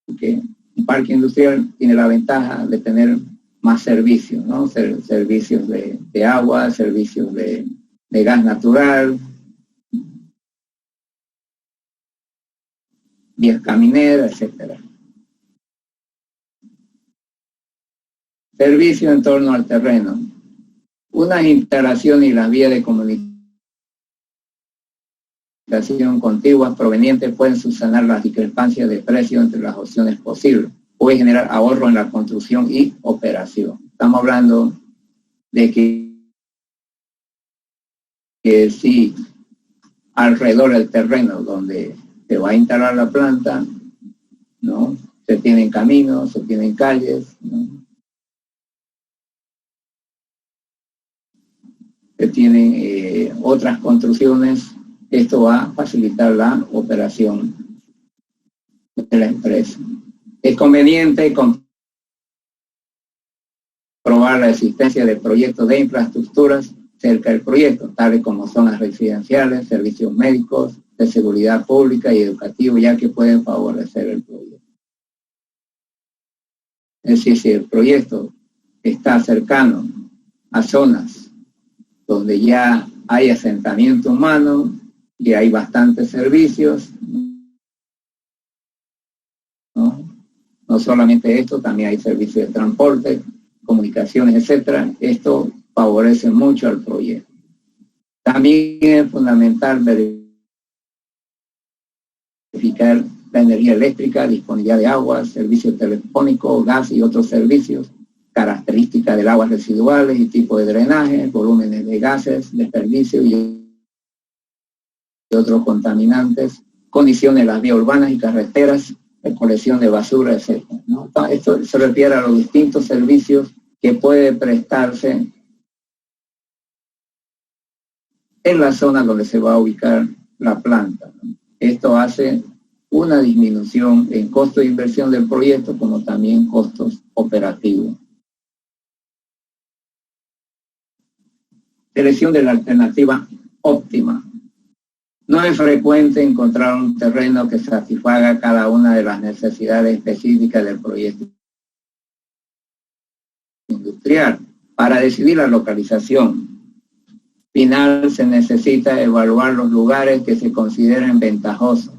Porque un parque industrial tiene la ventaja de tener más servicios, ¿no? Servicios de agua, servicios de gas natural, vías camineras, etcétera. Servicio en torno al terreno. Unas instalaciones y las vías de comunicación contiguas provenientes pueden subsanar las discrepancias de precio entre las opciones posibles. Puede generar ahorro en la construcción y operación. Estamos hablando de que si alrededor del terreno donde se va a instalar la planta, ¿no? Se tienen caminos, se tienen calles, ¿no? Se tienen otras construcciones. Esto va a facilitar la operación de la empresa. Es conveniente comprobar la existencia de proyectos de infraestructuras cerca del proyecto, tales como zonas residenciales, servicios médicos, de seguridad pública y educativo, ya que pueden favorecer el proyecto. Es decir, si el proyecto está cercano a zonas donde ya hay asentamiento humano y hay bastantes servicios, no solamente esto, también hay servicios de transporte, comunicaciones, etcétera. Esto favorece mucho al proyecto. También es fundamental verificar la energía eléctrica, disponibilidad de agua, servicio telefónico, gas y otros servicios, características del agua residuales y tipo de drenaje, volúmenes de gases, desperdicio y otros contaminantes, condiciones de las vías urbanas y carreteras, recolección de basura, etc., ¿no? Esto se refiere a los distintos servicios que puede prestarse en la zona donde se va a ubicar la planta, ¿no? Esto hace una disminución en costo de inversión del proyecto, como también costos operativos. Selección de la alternativa óptima. No es frecuente encontrar un terreno que satisfaga cada una de las necesidades específicas del proyecto industrial. Para decidir la localización final se necesita evaluar los lugares que se consideren ventajosos,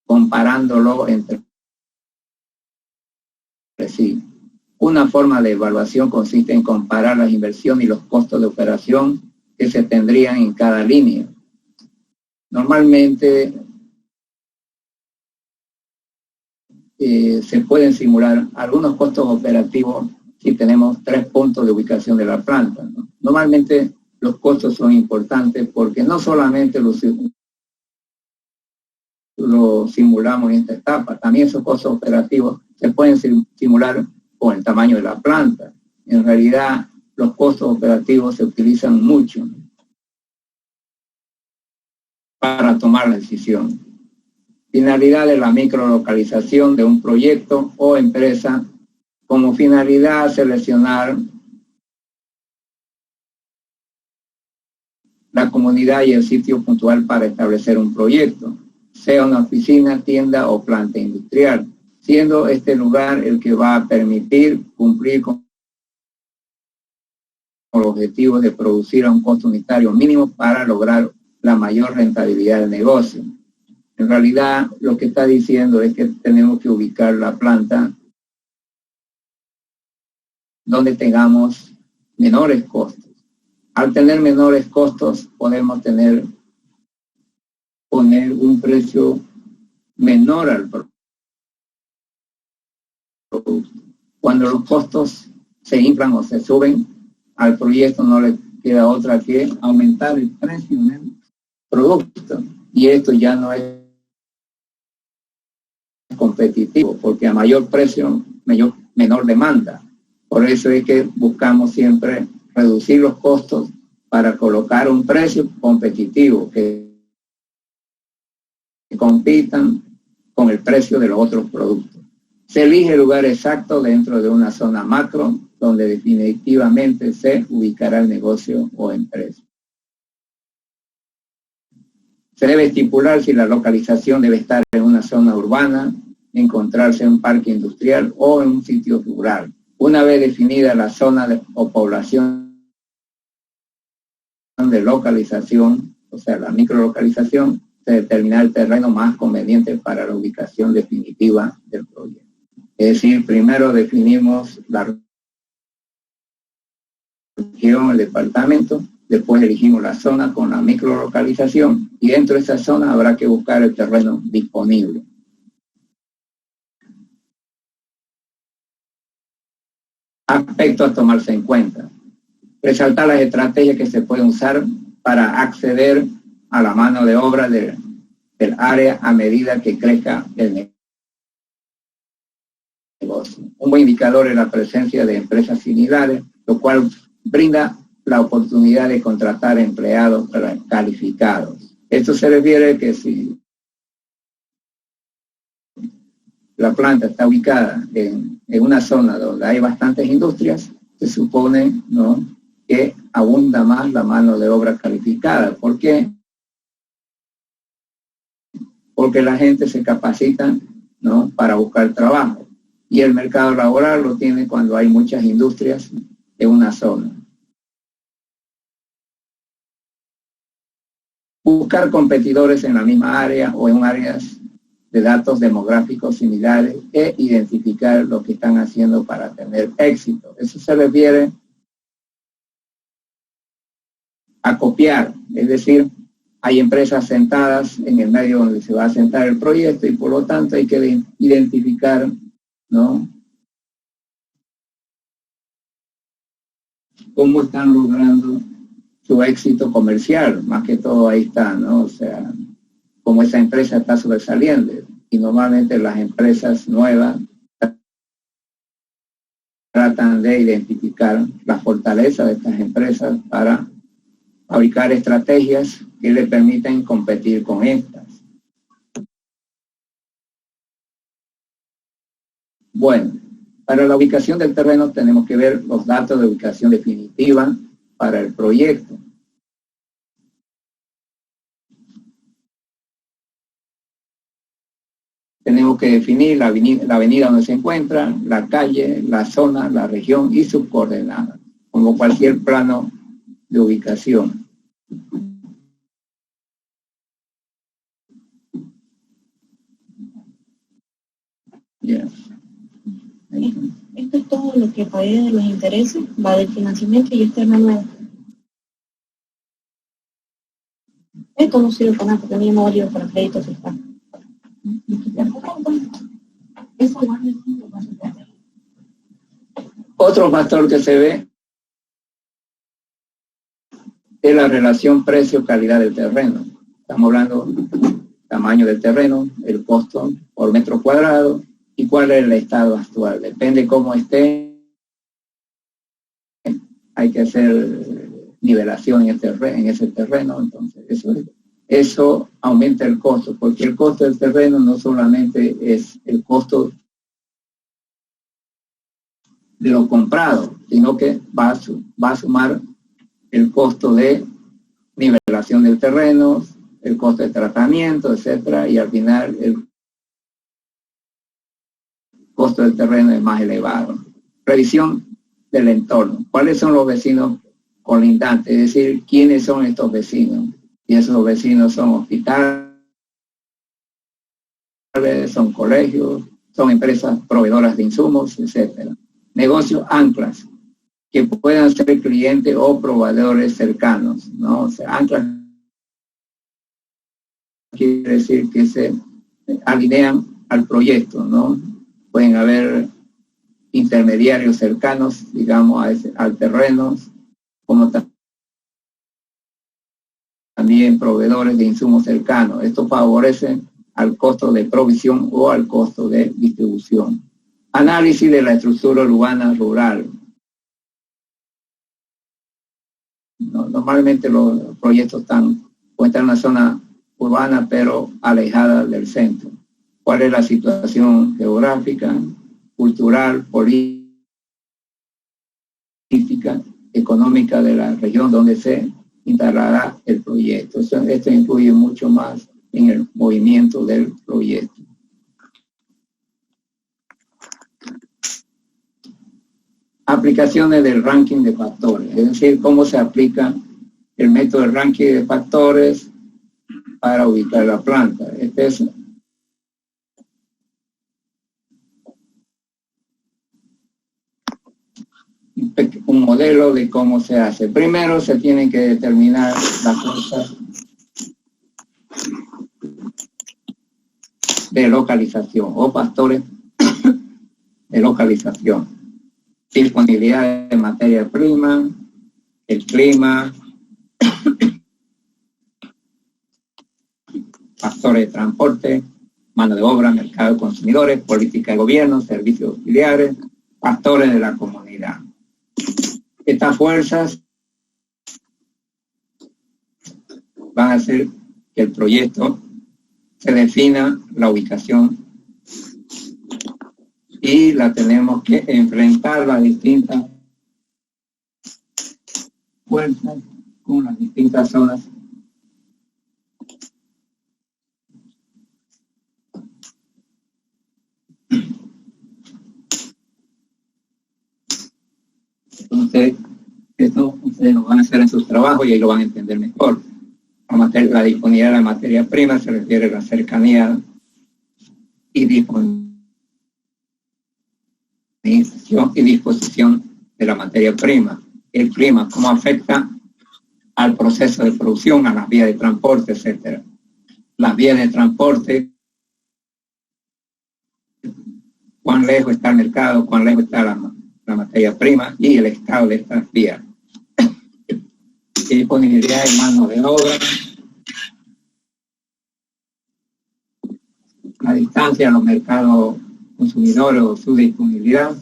comparándolo entre sí. Una forma de evaluación consiste en comparar las inversiones y los costos de operación que se tendrían en cada línea. Normalmente se pueden simular algunos costos operativos si tenemos 3 puntos de ubicación de la planta, ¿no? Normalmente los costos son importantes porque no solamente los simulamos en esta etapa, también esos costos operativos se pueden simular con el tamaño de la planta. En realidad, los costos operativos se utilizan mucho, ¿no?, para tomar la decisión. Finalidad de la microlocalización de un proyecto o empresa. Como finalidad, seleccionar la comunidad y el sitio puntual para establecer un proyecto, sea una oficina, tienda o planta industrial, siendo este lugar el que va a permitir cumplir con el objetivo de producir a un costo unitario mínimo para lograr la mayor rentabilidad del negocio. En realidad, lo que está diciendo es que tenemos que ubicar la planta donde tengamos menores costos. Al tener menores costos, podemos poner un precio menor al producto. Cuando los costos se inflan o se suben, al proyecto no le queda otra que aumentar el precio del producto. Y esto ya no es competitivo, porque a mayor precio, menor demanda. Por eso es que buscamos siempre reducir los costos para colocar un precio competitivo que compitan con el precio de los otros productos. Se elige el lugar exacto dentro de una zona macro donde definitivamente se ubicará el negocio o empresa. Se debe estipular si la localización debe estar en una zona urbana, encontrarse en un parque industrial o en un sitio rural. Una vez definida la zona o población de localización, o sea, la microlocalización, se determina el terreno más conveniente para la ubicación definitiva del proyecto. Es decir, primero definimos la región, el departamento, después elegimos la zona con la microlocalización y dentro de esa zona habrá que buscar el terreno disponible. Aspectos a tomarse en cuenta. Resaltar las estrategias que se pueden usar para acceder a la mano de obra del área a medida que crezca el negocio. Un buen indicador es la presencia de empresas similares, lo cual brinda la oportunidad de contratar empleados calificados. Esto se refiere a que si la planta está ubicada en una zona donde hay bastantes industrias, se supone, ¿no?, que abunda más la mano de obra calificada. ¿Por qué? Porque la gente se capacita, ¿no?, para buscar trabajo. Y el mercado laboral lo tiene cuando hay muchas industrias en una zona. Buscar competidores en la misma área o en áreas de datos demográficos similares e identificar lo que están haciendo para tener éxito. Eso se refiere a copiar, es decir, hay empresas sentadas en el medio donde se va a sentar el proyecto y por lo tanto hay que identificar, ¿no?, cómo están logrando su éxito comercial. Más que todo ahí está, ¿no? O sea, cómo esa empresa está sobresaliendo. Y normalmente las empresas nuevas tratan de identificar la fortaleza de estas empresas para fabricar estrategias que le permitan competir con estas. Bueno, para la ubicación del terreno tenemos que ver los datos de ubicación definitiva para el proyecto. Tenemos que definir la avenida donde se encuentra, la calle, la zona, la región y sus coordenadas, como cualquier plano de ubicación. Yeah. Esto es todo lo que pagué de los intereses, va del financiamiento y este nuevo. Esto no sirve para nada porque no valió para crédito fiscal. Otro factor que se ve es la relación precio-calidad del terreno. Estamos hablando del tamaño del terreno, el costo por metro cuadrado y cuál es el estado actual. Depende cómo esté, hay que hacer nivelación en ese terreno. Entonces eso aumenta el costo, porque el costo del terreno no solamente es el costo de lo comprado, sino que va a sumar el costo de nivelación del terreno, el costo de tratamiento, etcétera, y al final el costo del terreno es más elevado. Revisión del entorno. ¿Cuáles son los vecinos colindantes? Es decir, ¿quiénes son estos vecinos? Y esos vecinos son hospitales, son colegios, son empresas proveedoras de insumos, etcétera. Negocios anclas, que puedan ser clientes o proveedores cercanos, ¿no? O sea, anclas quiere decir que se alinean al proyecto, ¿no? Pueden haber intermediarios cercanos, digamos, al terreno, como también proveedores de insumos cercanos. Esto favorece al costo de provisión o al costo de distribución. Análisis de la estructura urbana rural. Normalmente los proyectos están en una zona urbana, pero alejada del centro. ¿Cuál es la situación geográfica, cultural, política, económica de la región donde se instalará el proyecto? Esto incluye mucho más en el movimiento del proyecto. Aplicaciones del ranking de factores, es decir, cómo se aplica el método de ranking de factores para ubicar la planta. Este es un modelo de cómo se hace. Primero se tienen que determinar las fuerzas de localización o factores de localización. Disponibilidad de materia prima, el clima, factores de transporte, mano de obra, mercado de consumidores, política de gobierno, servicios auxiliares, factores de la comunidad. Estas fuerzas van a hacer que el proyecto se defina la ubicación y la tenemos que enfrentar las distintas fuerzas con las distintas zonas Entonces, esto ustedes lo van a hacer en sus trabajos y ahí lo van a entender mejor. La disponibilidad de la materia prima se refiere a la cercanía y disposición de la materia prima. El clima, cómo afecta al proceso de producción, a las vías de transporte, etcétera. Las vías de transporte, cuán lejos está el mercado, cuán lejos está la materia prima y el estado de estas vías. Disponibilidad de mano de obra, la distancia a los mercados consumidores o su disponibilidad,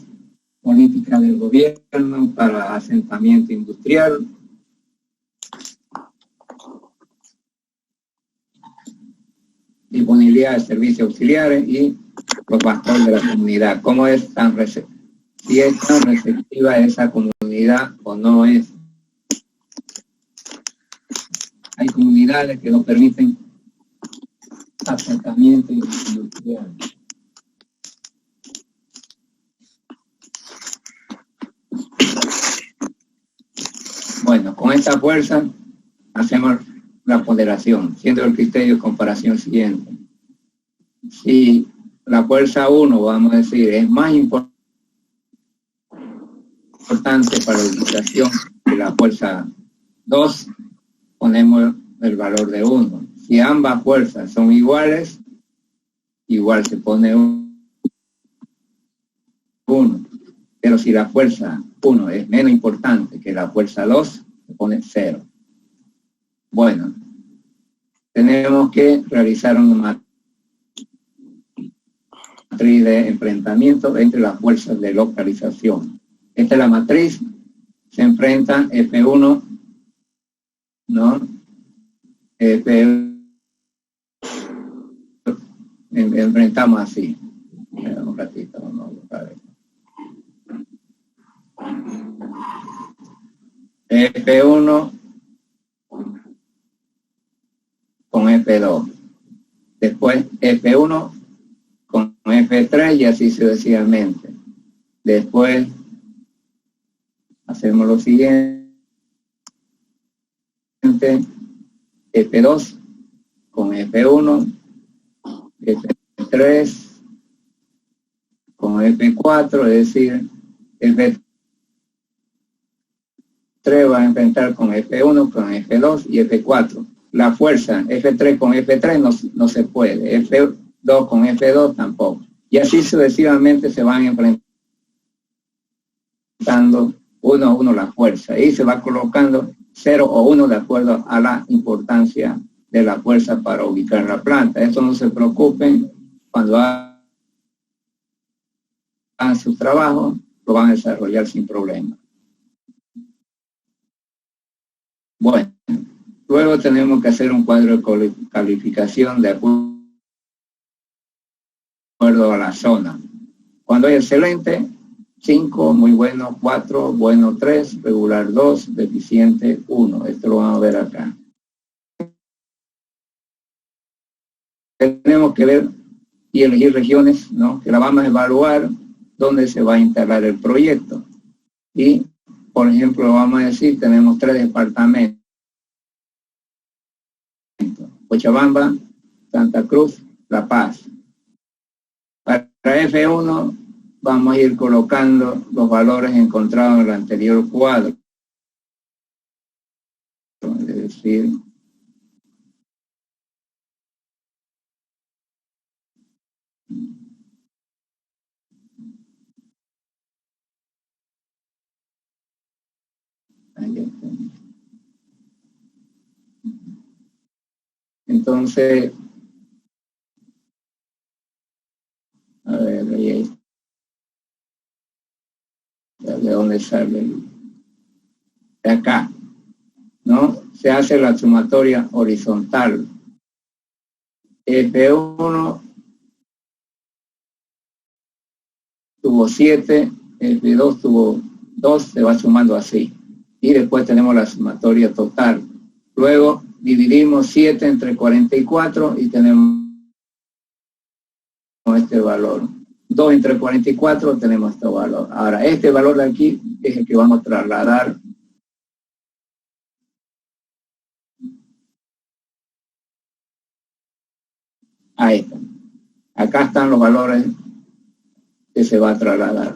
política del gobierno para asentamiento industrial, disponibilidad de servicios auxiliares y los factores de la comunidad. ¿Cómo es tan receptiva? Si es tan receptiva esa comunidad o no es. Hay comunidades que no permiten asentamiento industrial. Bueno, con esta fuerza hacemos la ponderación, siendo el criterio de comparación siguiente. Si la fuerza 1, vamos a decir, es más importante para la ubicación que la fuerza 2, ponemos el valor de 1. Si ambas fuerzas son iguales, igual se pone 1. Pero si la fuerza 1 es menos importante que la fuerza 2, se pone 0. Bueno, tenemos que realizar una matriz de enfrentamiento entre las fuerzas de localización. Esta es la matriz, se enfrenta F1, ¿no? Enfrentamos así. Un ratito, vamos a buscar esto. F1 F1 con F3 y así sucesivamente. Después hacemos lo siguiente, F2 con F1, F3 con F4, es decir, F3 va a enfrentar con F1, con F2 y F4. La fuerza, F3 con F3 no se puede, F2 con F2 tampoco. Y así sucesivamente se van enfrentando uno a uno la fuerza. Y se va colocando 0 o 1 de acuerdo a la importancia de la fuerza para ubicar la planta. Eso no se preocupen, cuando hagan su trabajo, lo van a desarrollar sin problema. Bueno, luego tenemos que hacer un cuadro de calificación de acuerdo a la zona. Cuando hay excelente, 5, muy bueno, 4, bueno, 3, regular 2, deficiente 1. Esto lo vamos a ver acá. Tenemos que ver y elegir regiones, ¿no?, que la vamos a evaluar dónde se va a instalar el proyecto. Y, por ejemplo, vamos a decir, tenemos 3 departamentos: Cochabamba, Santa Cruz, La Paz. Para F1 vamos a ir colocando los valores encontrados en el anterior cuadro. Es decir, entonces, a ver, ahí de dónde sale, de acá, ¿no? Se hace la sumatoria horizontal. F1 tuvo 7, F2 tuvo 2, se va sumando así. Y después tenemos la sumatoria total. Luego dividimos 7 entre 44 y tenemos este valor. 2 entre 44 tenemos este valor. Ahora, este valor de aquí es el que vamos a trasladar a esta. Acá están los valores que se va a trasladar.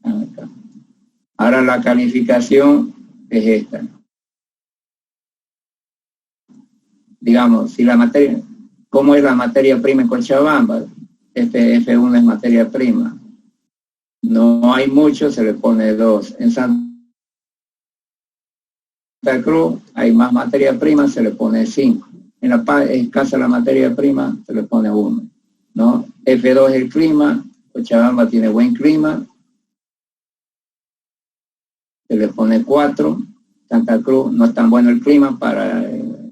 Acá. Ahora la calificación es esta. Digamos, si la materia, ¿cómo es la materia prima en Cochabamba? Este F1 es materia prima. No hay mucho, se le pone 2. En Santa Cruz hay más materia prima, se le pone 5. En La Paz es escasa la materia prima, se le pone 1. ¿No? F2 es el clima, Cochabamba tiene buen clima, se le pone 4. Santa Cruz no es tan bueno el clima para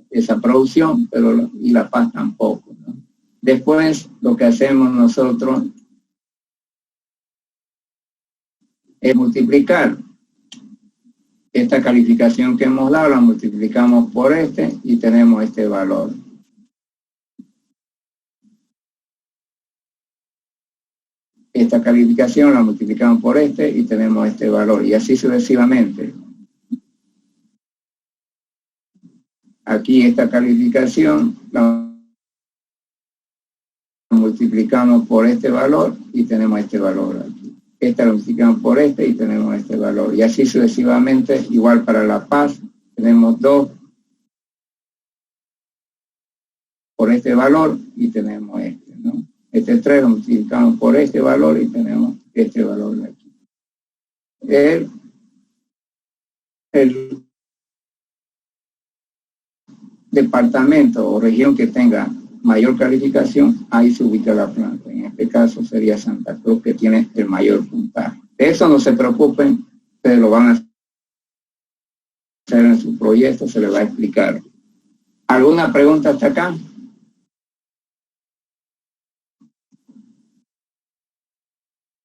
esa producción, pero y La Paz tampoco, ¿no? Después lo que hacemos nosotros es multiplicar esta calificación que hemos dado, la multiplicamos por este y tenemos este valor. Esta calificación la multiplicamos por este y tenemos este valor, y así sucesivamente. Aquí esta calificación la multiplicamos por este valor y tenemos este valor aquí. Esta la multiplicamos por este y tenemos este valor. Y así sucesivamente, igual para La Paz, tenemos 2 por este valor y tenemos este, ¿no? Este 3 lo multiplicamos por este valor y tenemos este valor de aquí. El departamento o región que tenga mayor calificación, ahí se ubica la planta. En este caso sería Santa Cruz, que tiene el mayor puntaje. De eso no se preocupen, ustedes lo van a hacer en su proyecto, se les va a explicar. ¿Alguna pregunta hasta acá?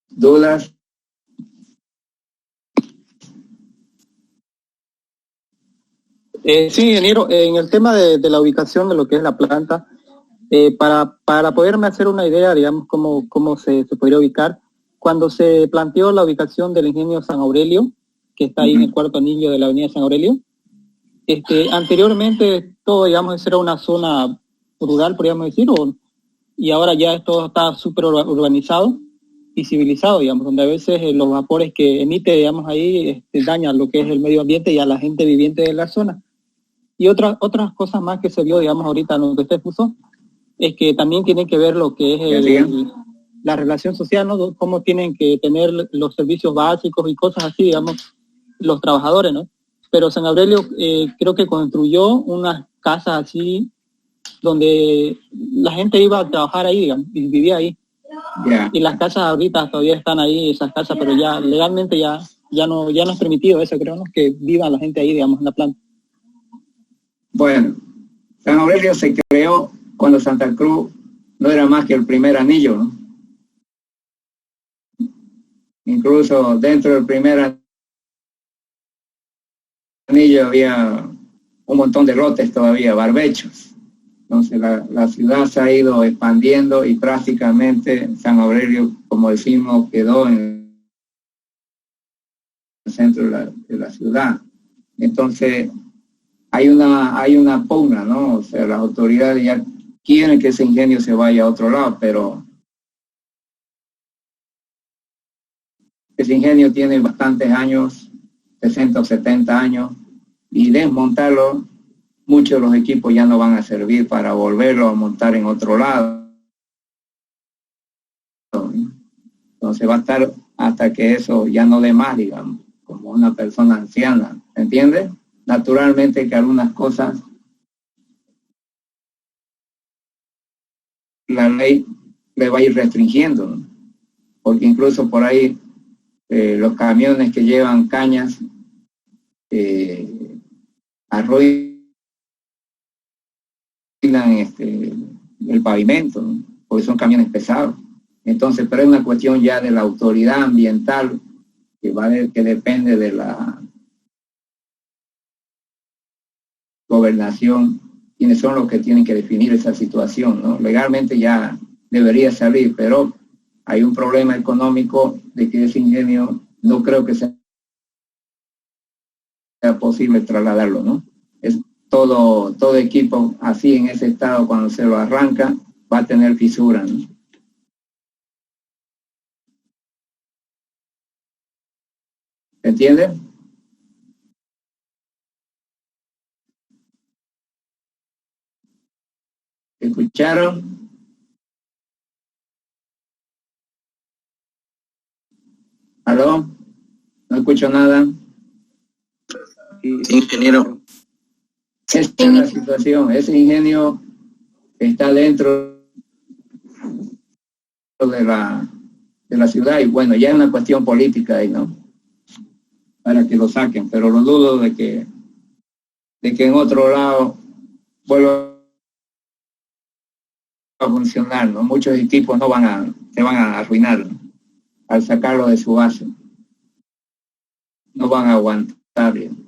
¿Dudas? Sí, ingeniero, en el tema de la ubicación de lo que es la planta, Para poderme hacer una idea, digamos, cómo se podría ubicar, cuando se planteó la ubicación del ingenio San Aurelio, que está ahí en el cuarto anillo de la avenida San Aurelio, anteriormente todo, digamos, era una zona rural, podríamos decir, y ahora ya todo está súper urbanizado y civilizado, digamos, donde a veces los vapores que emite, digamos, ahí dañan lo que es el medio ambiente y a la gente viviente de la zona. Y otras cosas más que se vio, digamos, ahorita en lo que usted puso, es que también tiene que ver lo que es la relación social, ¿no? Cómo tienen que tener los servicios básicos y cosas así, digamos, los trabajadores, ¿no? Pero San Aurelio creo que construyó unas casas así donde la gente iba a trabajar ahí, digamos, y vivía ahí. Yeah. Y las casas ahorita todavía están ahí, esas casas, pero ya legalmente ya no es permitido eso, creo, ¿no? Que viva la gente ahí, digamos, en la planta. Bueno, San Aurelio se creó cuando Santa Cruz no era más que el primer anillo, ¿no? Incluso dentro del primer anillo había un montón de lotes todavía, barbechos. Entonces la ciudad se ha ido expandiendo y prácticamente San Aurelio, como decimos, quedó en el centro de la ciudad. Entonces hay una pugna, ¿no? O sea, las autoridades ya quieren que ese ingenio se vaya a otro lado, pero ese ingenio tiene bastantes años, 60 o 70 años, y desmontarlo, muchos de los equipos ya no van a servir para volverlo a montar en otro lado. Entonces va a estar hasta que eso ya no dé más, digamos, como una persona anciana, ¿entiendes? Naturalmente que algunas cosas la ley le va a ir restringiendo, ¿no? Porque incluso por ahí los camiones que llevan cañas arruinan el pavimento, ¿no? Porque son camiones pesados. Entonces, pero es una cuestión ya de la autoridad ambiental que depende de la gobernación, quienes son los que tienen que definir esa situación, ¿no? Legalmente ya debería salir, pero hay un problema económico de que ese ingenio no creo que sea posible trasladarlo, ¿no? Es todo equipo así en ese estado, cuando se lo arranca, va a tener fisuras, ¿no? ¿Entiendes? ¿Escucharon? ¿Aló? No escucho nada. Sí, ingeniero. Esta es la situación. Ese ingenio está dentro de la ciudad y bueno, ya es una cuestión política ahí, ¿no? Para que lo saquen, pero lo dudo de que en otro lado vuelva a funcionar, ¿no? Muchos equipos se van a arruinar, ¿no? Al sacarlo de su base. No van a aguantar bien.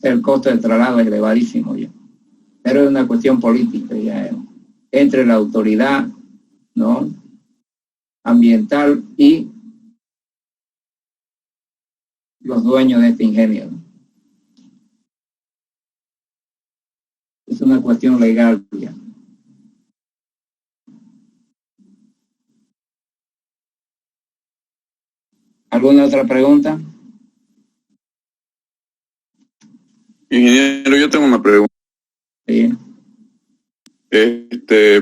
El costo de traslado es elevadísimo ya. Pero es una cuestión política ya, entre la autoridad, ¿no?, ambiental y los dueños de este ingenio, ¿no? Es una cuestión legal ya. ¿Alguna otra pregunta? Ingeniero, yo tengo una pregunta. Sí.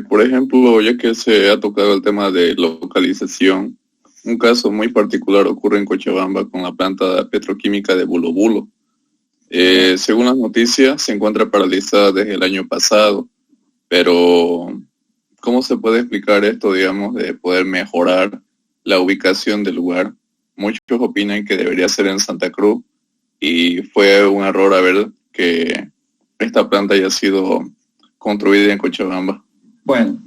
Por ejemplo, ya que se ha tocado el tema de localización, un caso muy particular ocurre en Cochabamba con la planta petroquímica de Bulo Bulo. Según las noticias, se encuentra paralizada desde el año pasado, pero ¿cómo se puede explicar esto, digamos, de poder mejorar la ubicación del lugar? Muchos opinan que debería ser en Santa Cruz y fue un error haber que esta planta haya sido construida en Cochabamba. Bueno,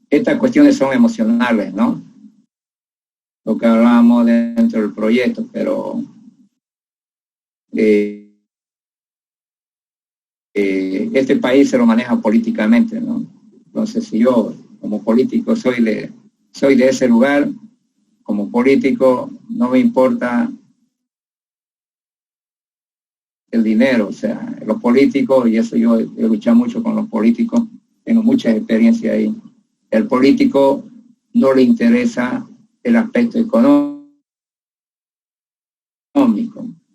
estas cuestiones son emocionales, ¿no? Lo que hablábamos dentro del proyecto, pero este país se lo maneja políticamente, ¿no? Entonces, si yo como político soy de ese lugar, como político no me importa el dinero, o sea, los políticos, y eso yo he luchado mucho con los políticos, tengo mucha experiencia ahí. El político no le interesa el aspecto económico,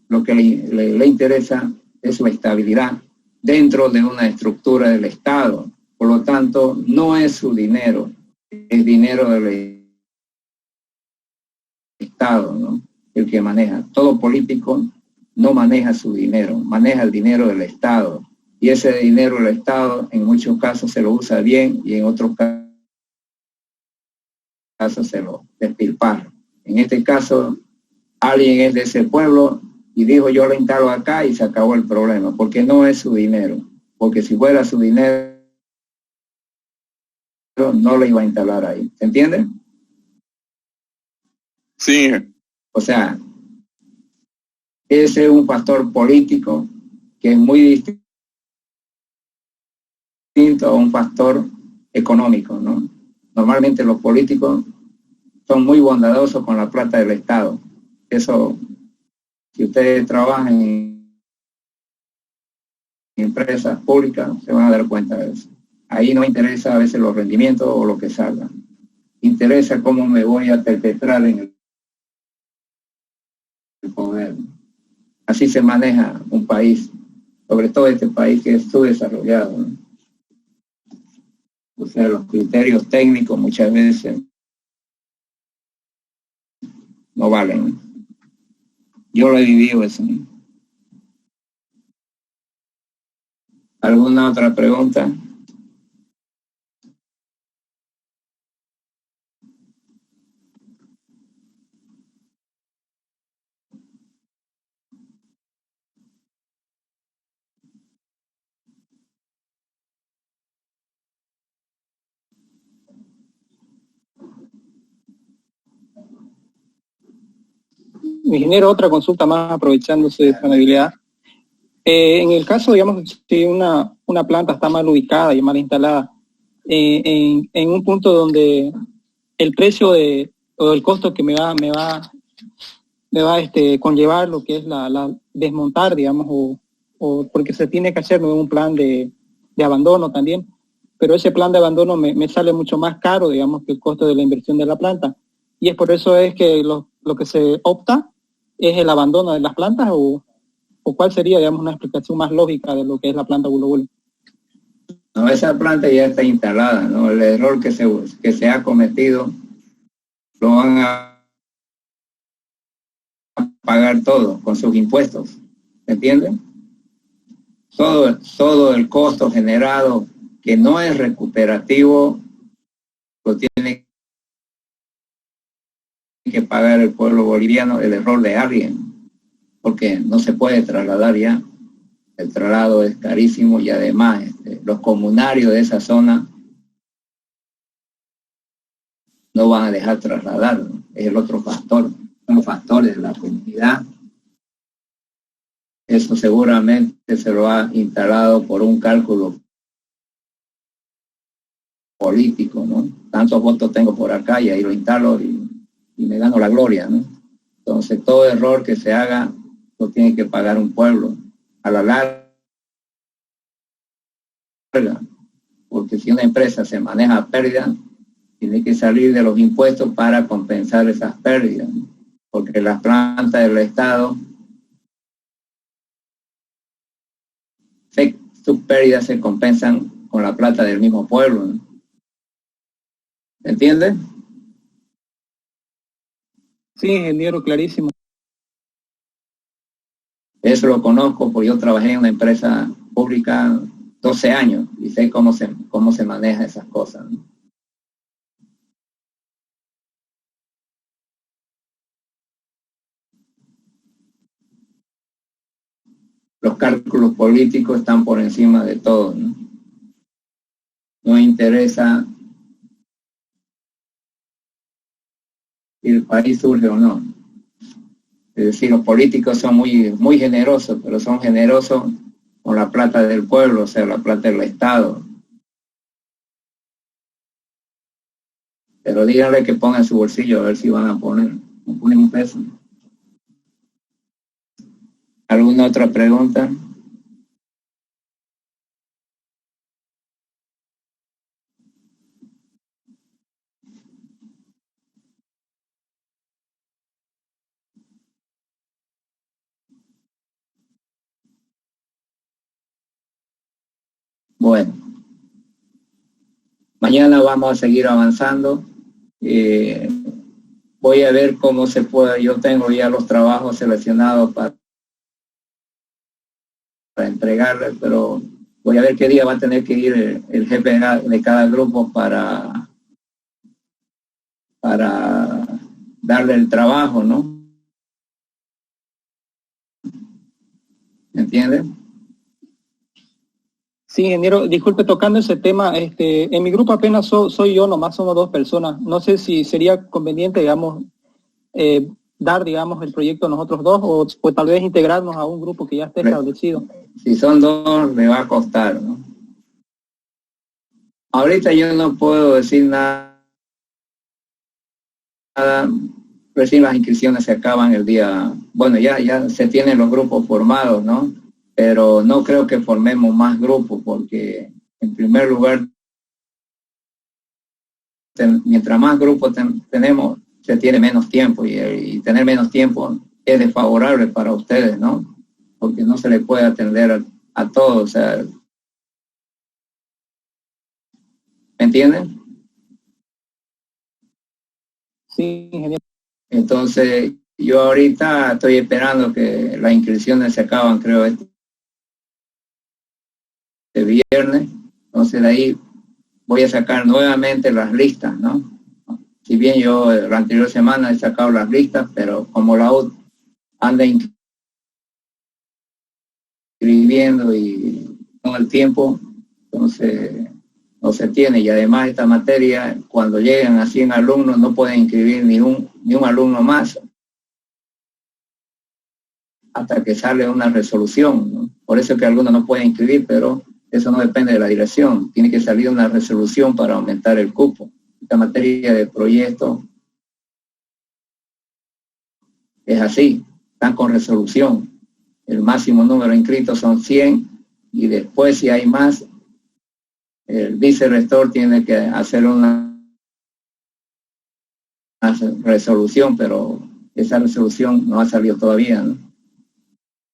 lo que le interesa es su estabilidad dentro de una estructura del Estado. Por lo tanto, no es su dinero, es dinero del Estado, ¿no? El que maneja. Todo político no maneja su dinero, maneja el dinero del Estado. Y ese dinero del Estado en muchos casos se lo usa bien y en otros casos se lo despilfarra. En este caso, alguien es de ese pueblo y dijo yo lo instalo acá y se acabó el problema, porque no es su dinero. Porque si fuera su dinero, no lo iba a instalar ahí. ¿Se entiende? Sí. O sea, ese es un factor político que es muy distinto a un factor económico, ¿no? Normalmente los políticos son muy bondadosos con la plata del Estado. Eso, si ustedes trabajan en empresas públicas, se van a dar cuenta de eso. Ahí no interesa a veces los rendimientos o lo que salga. Interesa cómo me voy a perpetrar en el poder. Así se maneja un país, sobre todo este país que es subdesarrollado, ¿no? O sea, los criterios técnicos muchas veces no valen. Yo lo he vivido eso, ¿no? ¿Alguna otra pregunta? Ingeniero, otra consulta más aprovechándose de disponibilidad. En el caso, digamos, si una planta está mal ubicada y mal instalada, en un punto donde el precio o el costo que me va conllevar lo que es la desmontar, digamos, o porque se tiene que hacer un plan de abandono también, pero ese plan de abandono me sale mucho más caro, digamos, que el costo de la inversión de la planta. Y es por eso es que lo que se opta es el abandono de las plantas o cuál sería, digamos, una explicación más lógica de lo que es la planta Bulo Bulo. No, esa planta ya está instalada, ¿no? El error que se ha cometido lo van a pagar todo con sus impuestos, ¿entienden? Todo el costo generado que no es recuperativo lo tiene que pagar el pueblo boliviano, el error de alguien, porque no se puede trasladar ya. El traslado es carísimo y además los comunarios de esa zona no van a dejar trasladar, ¿no? Es el otro factor, son los factores de la comunidad. Eso seguramente se lo ha instalado por un cálculo político, ¿no? Tantos votos tengo por acá y ahí lo instalo y me gano la gloria, ¿no? Entonces todo error que se haga lo tiene que pagar un pueblo a la larga, porque si una empresa se maneja a pérdida, tiene que salir de los impuestos para compensar esas pérdidas, ¿no? Porque las plantas del Estado, sus pérdidas se compensan con la plata del mismo pueblo, ¿no? ¿Entiendes? Sí, ingeniero, clarísimo. Eso lo conozco porque yo trabajé en una empresa pública 12 años y sé cómo se maneja esas cosas, ¿no? Los cálculos políticos están por encima de todo, ¿no? No interesa si el país surge o no. Es decir, los políticos son muy generosos, pero son generosos con la plata del pueblo, o sea, la plata del Estado. Pero díganle que pongan su bolsillo a ver si van a poner. No ponen un peso. ¿Alguna otra pregunta? Bueno, mañana vamos a seguir avanzando. Voy a ver cómo se puede. Yo tengo ya los trabajos seleccionados para entregarles, pero voy a ver qué día va a tener que ir el jefe de cada grupo para darle el trabajo, ¿no? ¿Me entiendes? Sí, ingeniero, disculpe, tocando ese tema, en mi grupo apenas soy yo, nomás somos 2 personas. No sé si sería conveniente, digamos, dar, digamos, el proyecto a nosotros 2 o pues, tal vez integrarnos a un grupo que ya esté establecido. Si son 2, me va a costar, ¿no? Ahorita yo no puedo decir nada. Recién las inscripciones se acaban el día, bueno, ya se tienen los grupos formados, ¿no? Pero no creo que formemos más grupos porque, en primer lugar, mientras más grupos tenemos, se tiene menos tiempo y tener menos tiempo es desfavorable para ustedes, ¿no? Porque no se le puede atender a todos, o sea, ¿me entienden? Sí, ingeniero. Entonces, yo ahorita estoy esperando que las inscripciones se acaban, creo, este viernes. Entonces, de ahí voy a sacar nuevamente las listas, ¿no? Si bien yo la anterior semana he sacado las listas, pero como la U anda inscribiendo y con el tiempo, entonces no se tiene. Y además esta materia, cuando llegan a 100 alumnos, no pueden inscribir ni un alumno más hasta que sale una resolución, ¿no? Por eso es que algunos no pueden inscribir, pero eso no depende de la dirección. Tiene que salir una resolución para aumentar el cupo. Esta materia de proyecto es así, están con resolución. El máximo número de inscritos son 100 y después si hay más, el vicerrector tiene que hacer una resolución, pero esa resolución no ha salido todavía, ¿no?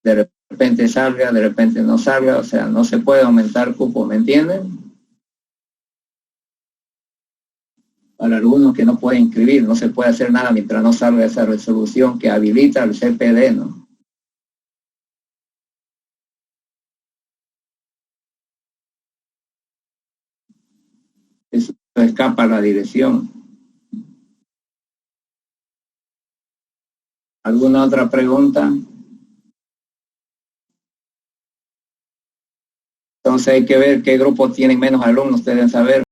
De repente salga, de repente no salga, o sea, no se puede aumentar cupo, ¿me entienden? Para algunos que no pueden inscribir, no se puede hacer nada mientras no salga esa resolución que habilita al CPD, ¿no? Eso escapa a la dirección. ¿Alguna otra pregunta? Entonces hay que ver qué grupos tienen menos alumnos, ustedes deben saber.